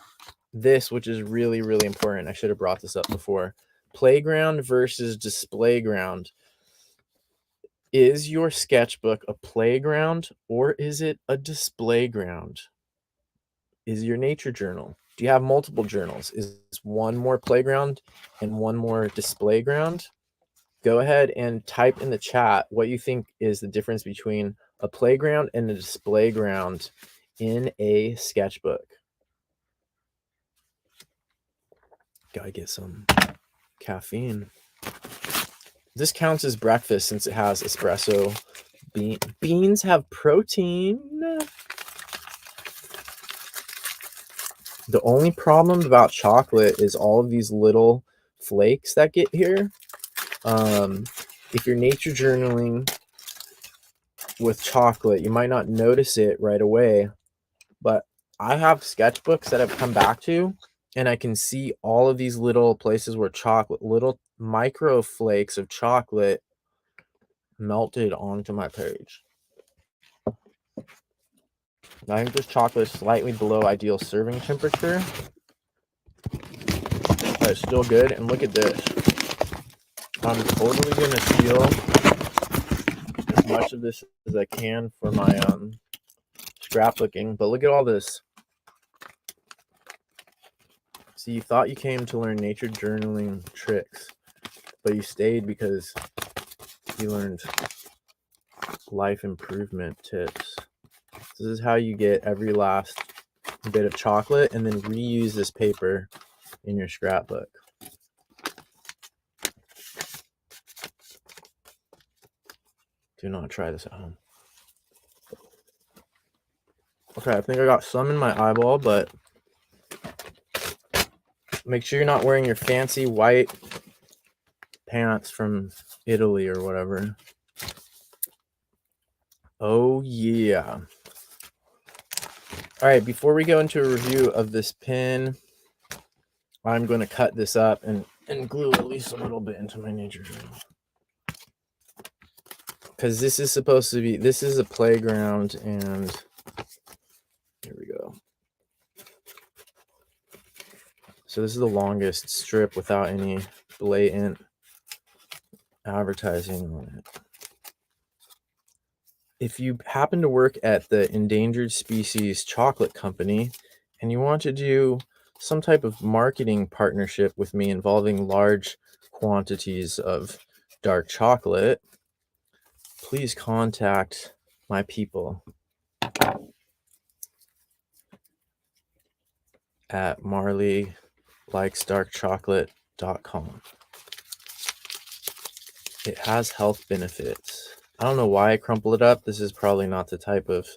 S1: this, which is really, really important. I should have brought this up before. Playground versus display ground. Is your sketchbook a playground or is it a display ground? Is your nature journal? Do you have multiple journals? Is one more playground and one more display ground? Go ahead and type in the chat what you think is the difference between a playground and a display ground in a sketchbook. Gotta get some caffeine. This counts as breakfast since it has espresso. Beans have protein. The only problem about chocolate is all of these little flakes that get here. If you're nature journaling with chocolate, you might not notice it right away, but I have sketchbooks that I've come back to, and I can see all of these little places where little micro flakes of chocolate melted onto my page. I think this chocolate is slightly below ideal serving temperature, but it's still good. And look at this. I'm totally going to steal as much of this as I can for my scrapbooking, but look at all this. See, you thought you came to learn nature journaling tricks, but you stayed because you learned life improvement tips. This is how you get every last bit of chocolate and then reuse this paper in your scrapbook. Do not try this at home. Okay, I think I got some in my eyeball, but make sure you're not wearing your fancy white pants from Italy or whatever. Oh, yeah. All right, before we go into a review of this pen, I'm going to cut this up and glue at least a little bit into my nature journal. Because this is supposed to be, this is a playground, and here we go. So this is the longest strip without any blatant advertising on it. If you happen to work at the Endangered Species Chocolate Company and you want to do some type of marketing partnership with me involving large quantities of dark chocolate, please contact my people at marleylikesdarkchocolate.com. It has health benefits. I don't know why I crumple it up. This is probably not the type of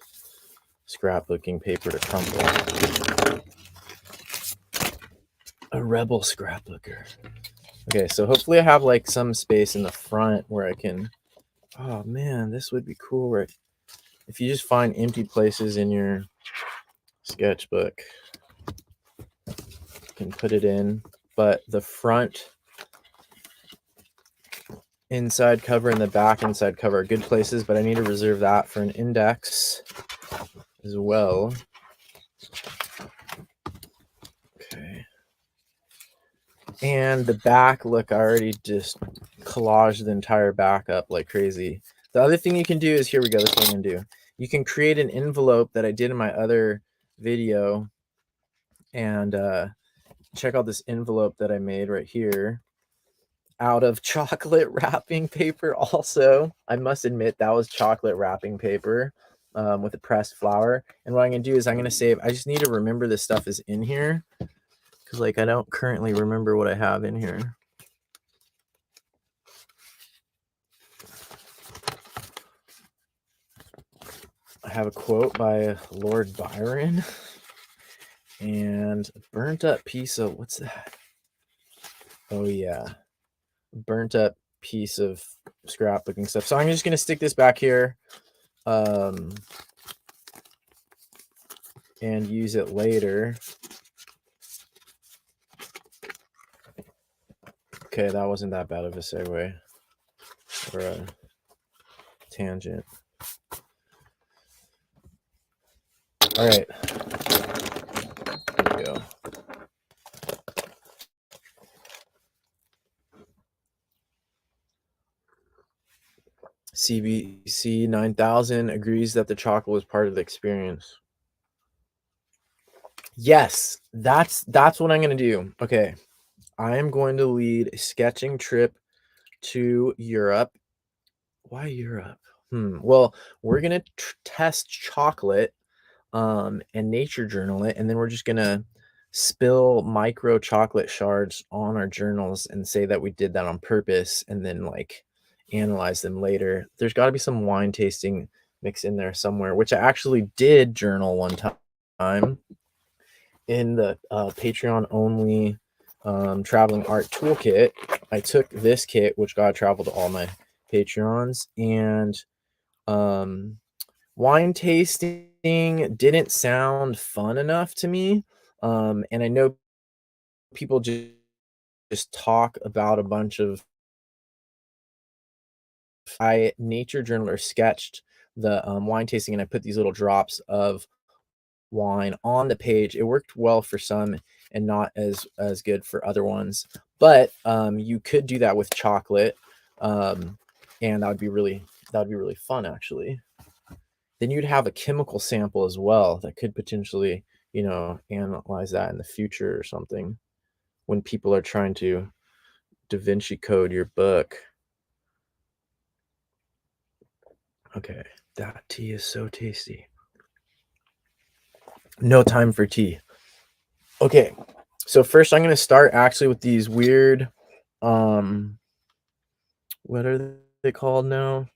S1: scrapbooking paper to crumple. A rebel scrapbooker. Okay, so hopefully I have like some space in the front where I can, oh man, this would be cool, right? If you just find empty places in your sketchbook, you can put it in, but the front inside cover and the back inside cover are good places, but I need to reserve that for an index as well. Okay. And the back, look, I already just collaged the entire back up like crazy. The other thing you can do is, here we go, this is what I'm gonna do. You can create an envelope that I did in my other video, and check out this envelope that I made right here out of chocolate wrapping paper. Also, I must admit that was chocolate wrapping paper with a pressed flour. And what I'm gonna do is I'm gonna save, I just need to remember this stuff is in here, because like I don't currently remember what I have in here. I have a quote by Lord Byron and a burnt up piece of, what's that? Oh yeah, burnt up piece of scrapbooking stuff. So I'm just gonna stick this back here and use it later. Okay, that wasn't that bad of a segue or a tangent. All right, here we go. CBC 9000 agrees that the chocolate was part of the experience. Yes, that's what I'm gonna do. Okay, I am going to lead a sketching trip to Europe. Why Europe? Well, we're gonna test chocolate and nature journal it, and then we're just gonna spill micro chocolate shards on our journals and say that we did that on purpose, and then like analyze them later. There's got to be some wine tasting mix in there somewhere, which I actually did journal one time in the Patreon only traveling art toolkit. I took this kit, which got traveled to all my Patreons, and wine tasting didn't sound fun enough to me. And I know people just talk about a bunch of, I nature journaler sketched the wine tasting, and I put these little drops of wine on the page. It worked well for some and not as good for other ones, but you could do that with chocolate, and that would be really fun actually. Then you'd have a chemical sample as well that could potentially, you know, analyze that in the future or something when people are trying to Da Vinci code your book. Okay, that tea is so tasty. No time for tea. Okay, so first I'm going to start actually with these weird, what are they called now?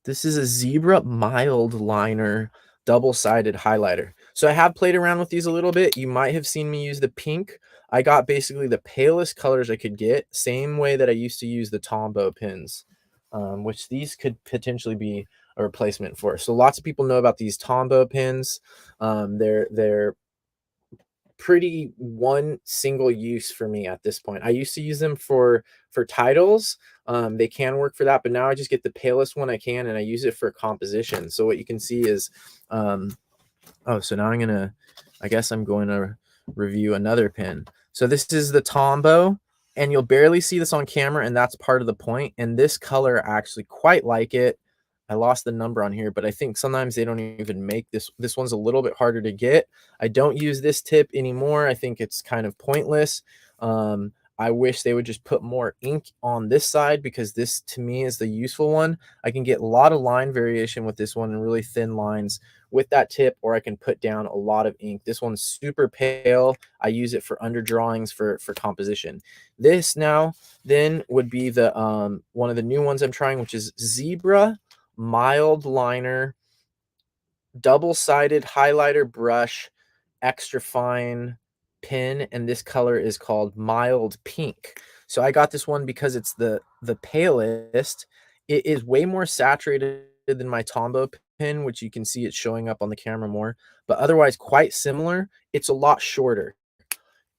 S1: This is a Zebra Mild Liner double-sided highlighter. So I have played around with these a little bit. You might have seen me use the pink. I got basically the palest colors I could get, same way that I used to use the Tombow pens, which these could potentially be a replacement for. So lots of people know about these Tombow pens. They're pretty one single use for me at this point. I used to use them for titles. They can work for that, but now I just get the palest one I can and I use it for composition. So what you can see is, oh, so now I guess I'm going to review another pen. So this is the Tombow, and you'll barely see this on camera, and that's part of the point. And this color, I actually quite like it. I lost the number on here, but I think sometimes they don't even make this. This one's a little bit harder to get. I don't use this tip anymore. I think it's kind of pointless. I wish they would just put more ink on this side, because this to me is the useful one. I can get a lot of line variation with this one and really thin lines with that tip, or I can put down a lot of ink. This one's super pale. I use it for under drawings for composition. This now then would be the one of the new ones I'm trying, which is Zebra Mild Liner double-sided highlighter brush, extra fine pen, and this color is called Mild Pink. So I got this one because it's the palest. It is way more saturated than my Tombow pen, which you can see it showing up on the camera more, but otherwise quite similar. It's a lot shorter.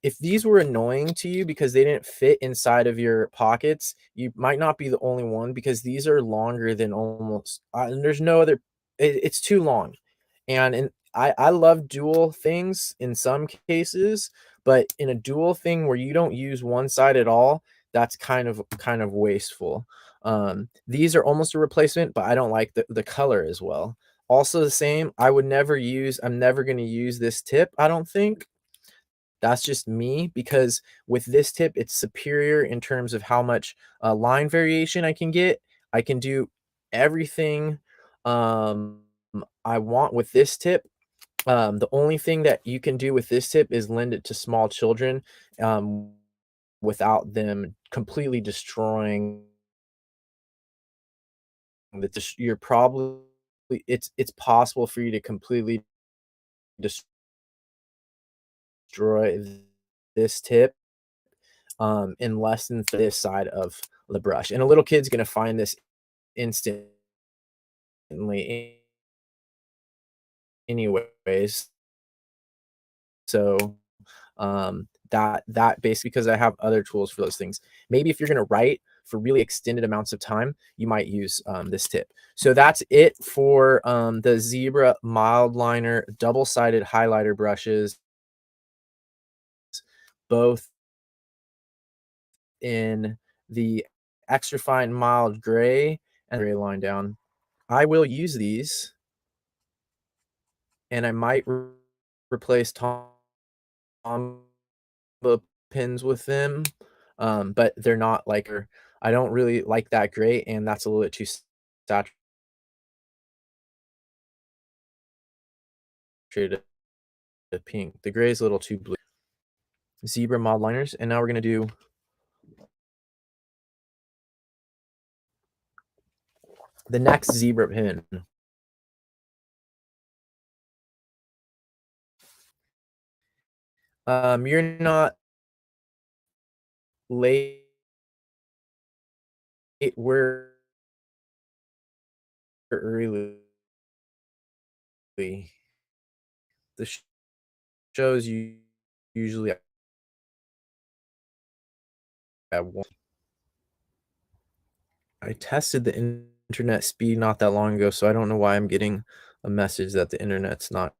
S1: If these were annoying to you because they didn't fit inside of your pockets, you might not be the only one because these are longer than almost and there's no other it's too long. And I love dual things in some cases, but in a dual thing where you don't use one side at all, that's kind of wasteful. These are almost a replacement, but I don't like the color as well. Also the same, I'm never gonna use this tip, I don't think. That's just me because with this tip, it's superior in terms of how much, line variation I can get. I can do everything, um, I want with this tip. The only thing that you can do with this tip is lend it to small children, um, without them completely destroying you're probably it's possible for you to completely destroy this tip in less than this side of the brush. And a little kid's gonna find this instantly anyways. So that basically because I have other tools for those things. Maybe if you're gonna write for really extended amounts of time, you might use this tip. So that's it for the Zebra mild liner double-sided highlighter brushes, both in the extra fine mild gray and gray line down. I will use these and I might replace Tombow pins with them, but they're not like I don't really like that gray, and that's a little bit too saturated pink. The gray is a little too blue. Zebra mod liners, and now we're gonna do the next zebra pin. You're not late. We're early. The shows you usually at one. I tested the internet speed not that long ago, so I don't know why I'm getting a message that the internet's not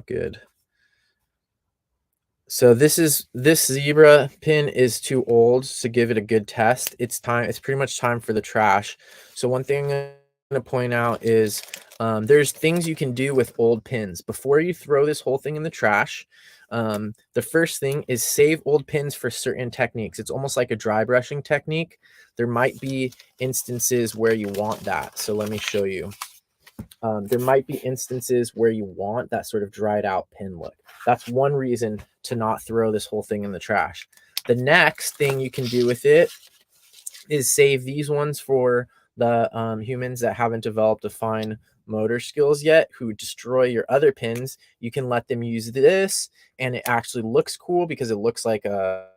S1: good. So this zebra pin is too old to give it a good test. It's pretty much time for the trash. So one thing I'm gonna point out is there's things you can do with old pins. Before you throw this whole thing in the trash, the first thing is save old pins for certain techniques. It's almost like a dry brushing technique. There might be instances where you want that. So let me show you. There might be instances where you want that sort of dried out pin look. That's one reason to not throw this whole thing in the trash. The next thing you can do with it is save these ones for the humans that haven't developed a fine motor skills yet, who destroy your other pins. You can let them use this, and it actually looks cool because it looks like a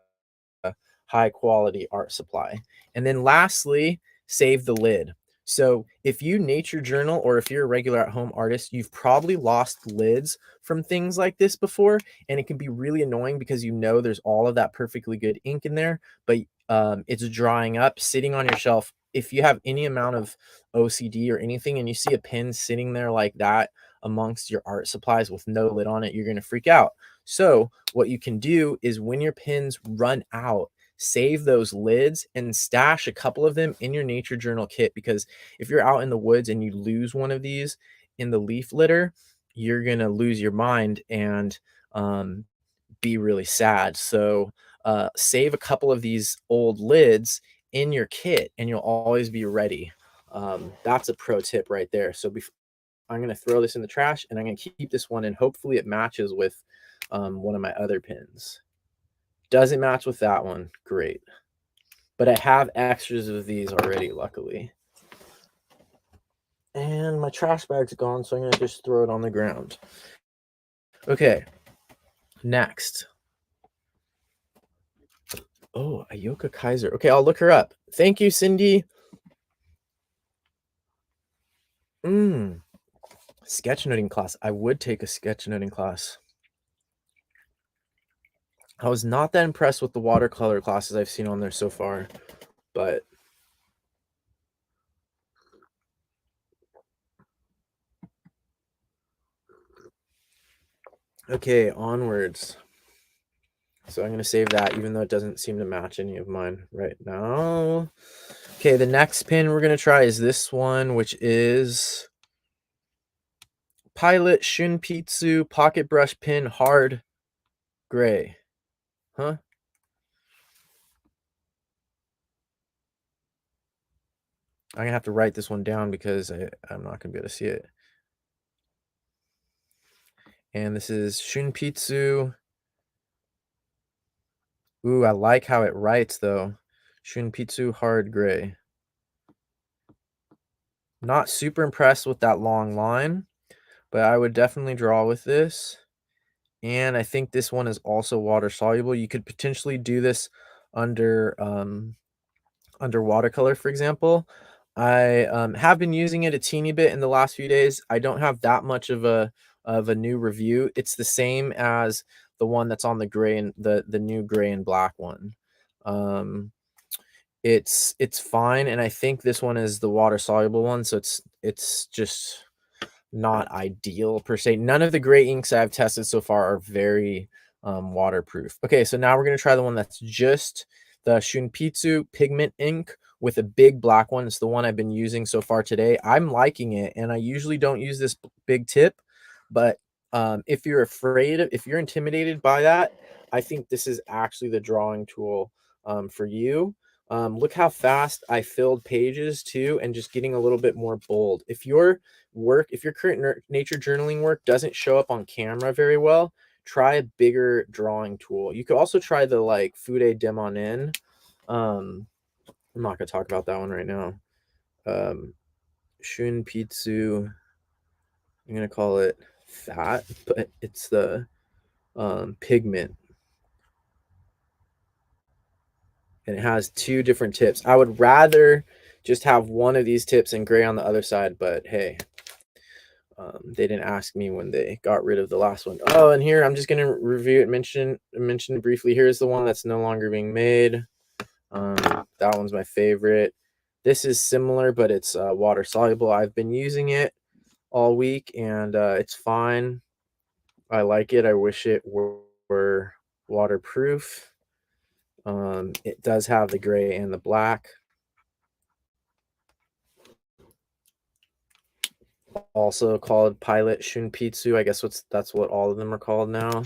S1: high quality art supply. And then lastly, save the lid. So if you nature journal or if you're a regular at home artist, you've probably lost lids from things like this before. And it can be really annoying because you know there's all of that perfectly good ink in there, but it's drying up, sitting on your shelf. If you have any amount of OCD or anything and you see a pen sitting there like that amongst your art supplies with no lid on it, you're going to freak out. So what you can do is when your pens run out, save those lids and stash a couple of them in your nature journal kit, because if you're out in the woods and you lose one of these in the leaf litter, you're going to lose your mind and be really sad. So save a couple of these old lids in your kit and you'll always be ready. That's a pro tip right there. So I'm going to throw this in the trash and I'm going to keep this one and hopefully it matches with one of my other pins. Doesn't match with that one. Great. But I have extras of these already, luckily. And my trash bag's gone, so I'm going to just throw it on the ground. Okay, next. Oh, Ayoka Kaiser. Okay, I'll look her up. Thank you, Cindy. Sketchnoting class. I would take a sketchnoting class. I was not that impressed with the watercolor classes I've seen on there so far, but okay, onwards. So I'm going to save that, even though it doesn't seem to match any of mine right now. Okay, the next pin we're going to try is this one, which is Pilot Shunpitsu Pocket Brush Pin Hard Gray. Huh? I'm going to have to write this one down because I'm not going to be able to see it. And this is Shunpitsu. Ooh, I like how it writes, though. Shunpitsu Hard Gray. Not super impressed with that long line, but I would definitely draw with this. And I think this one is also water soluble. You could potentially do this under under watercolor, for example. I have been using it a teeny bit in the last few days. I don't have that much of a new review. It's the same as the one that's on the gray and the new gray and black one. It's fine, and I think this one is the water soluble one, so it's just not ideal per se. None of the gray inks I've tested so far are very waterproof. Okay, so now we're going to try the one that's just the Shunpitsu pigment ink with a big black one. It's the one I've been using so far today. I'm liking it, and I usually don't use this big tip, but if you're if you're intimidated by that, I think this is actually the drawing tool for you. Look how fast I filled pages too, and just getting a little bit more bold. If your current nature journaling work doesn't show up on camera very well, try a bigger drawing tool. You could also try the like Fude Demonin. I'm not gonna talk about that one right now. Shunpitsu. I'm gonna call it fat, but it's the pigment, and it has two different tips. I would rather just have one of these tips and gray on the other side, but hey, they didn't ask me when they got rid of the last one. Oh, and here I'm just gonna review it, mention briefly. Here's the one that's no longer being made. That one's my favorite. This is similar, but it's water soluble. I've been using it all week, and it's fine. I like it. I wish it were waterproof. It does have the gray and the black. Also called Pilot Shunpitsu. I guess that's what all of them are called now.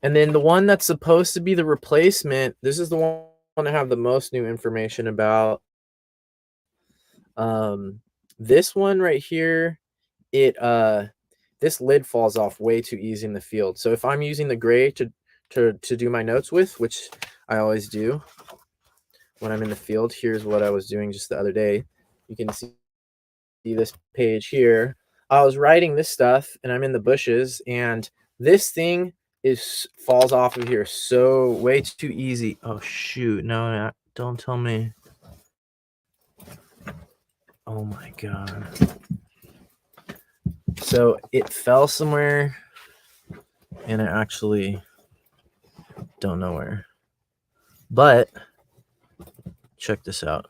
S1: And then the one that's supposed to be the replacement, this is the one I have the most new information about. This one right here, this lid falls off way too easy in the field. So if I'm using the gray to do my notes with, which I always do when I'm in the field, here's what I was doing just the other day. You can see this page here. I was writing this stuff and I'm in the bushes, and this thing falls off of here so way too easy. Oh shoot, no, don't tell me. Oh my god. So it fell somewhere, and I actually don't know where. But check this out.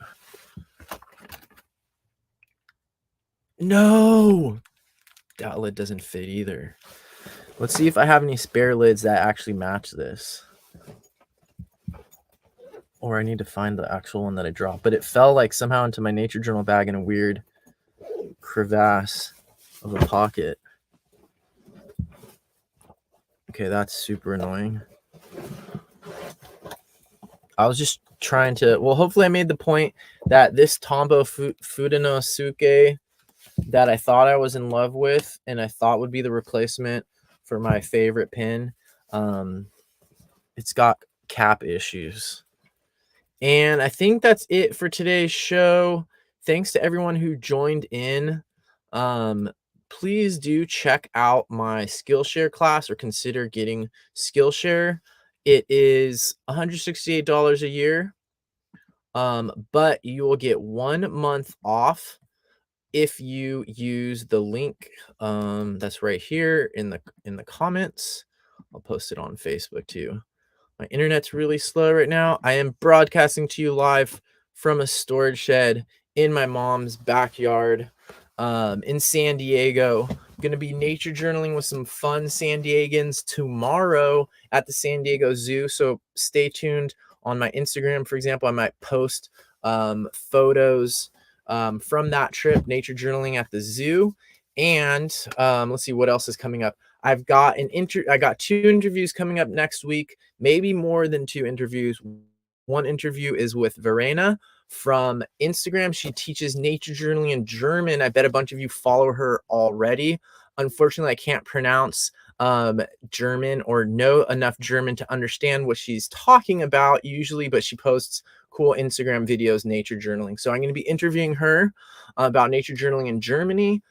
S1: No! That lid doesn't fit either. Let's see if I have any spare lids that actually match this. Or I need to find the actual one that I dropped. But it fell like somehow into my nature journal bag in a weird crevasse of a pocket. Okay, that's super annoying. I was just trying to, well, hopefully I made the point that this Tombow Fudenosuke that I thought I was in love with and I thought would be the replacement for my favorite pin, it's got cap issues. And I think that's it for today's show. thanks to everyone who joined in. Um, Please do check out my Skillshare class or consider getting Skillshare. It is $168 a year, but you will get 1 month off if you use the link that's right here in the comments. I'll post it on Facebook too. My internet's really slow right now. I am broadcasting to you live from a storage shed in my mom's backyard in San Diego. I'm going to be nature journaling with some fun San Diegans tomorrow at the San Diego Zoo. So stay tuned on my Instagram, for example. I might post photos from that trip, nature journaling at the zoo. And let's see what else is coming up. I got 2 interviews coming up next week, maybe more than 2 interviews. One interview is with Verena from Instagram. She teaches nature journaling in German. I bet a bunch of you follow her already. Unfortunately, I can't pronounce German or know enough German to understand what she's talking about usually, but she posts cool Instagram videos, nature journaling. So I'm going to be interviewing her about nature journaling in Germany.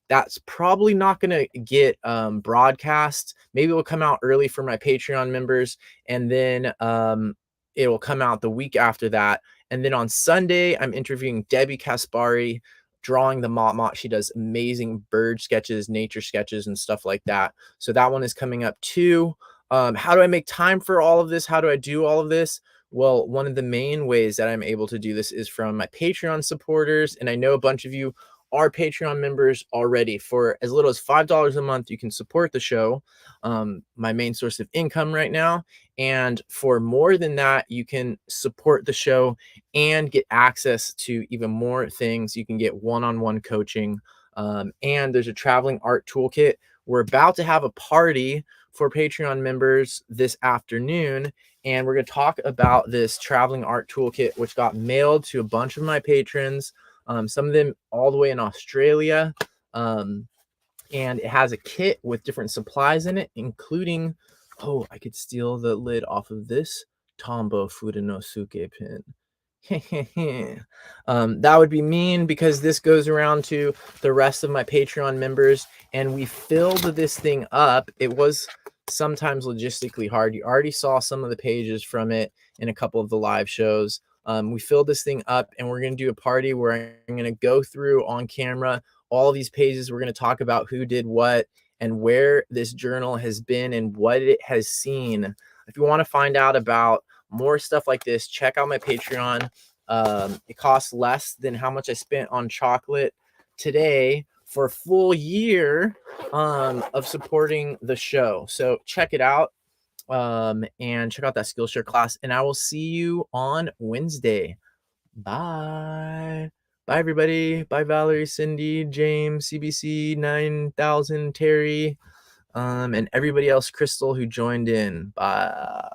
S1: That's probably not gonna get, broadcast. Maybe it will come out early for my Patreon members, and then, it will come out the week after that, and then on Sunday, I'm interviewing Debbie Kaspari, drawing the Mott. She does amazing bird sketches, nature sketches, and stuff like that. So that one is coming up too. How do I make time for all of this? How do I do all of this? Well, one of the main ways that I'm able to do this is from my Patreon supporters, and I know a bunch of you are Patreon members already. For as little as $5 a month, you can support the show, my main source of income right now. And for more than that, you can support the show and get access to even more things. You can get one-on-one coaching, and there's a traveling art toolkit. We're about to have a party for Patreon members this afternoon, and we're going to talk about this traveling art toolkit, which got mailed to a bunch of my patrons, some of them all the way in Australia. And it has a kit with different supplies in it, including, oh, I could steal the lid off of this Tombow Fudenosuke pin. That would be mean because this goes around to the rest of my Patreon members, and we filled this thing up. It was sometimes logistically hard. You already saw some of the pages from it in a couple of the live shows. We filled this thing up, and we're going to do a party where I'm going to go through on camera all these pages. We're going to talk about who did what and where this journal has been and what it has seen. If you want to find out about more stuff like this, check out my Patreon. It costs less than how much I spent on chocolate today for a full year of supporting the show. So check it out, and check out that Skillshare class. And I will see you on Wednesday. Bye. Bye, everybody. Bye, Valerie, Cindy, James, CBC, 9000, Terry, and everybody else, Crystal, who joined in. Bye.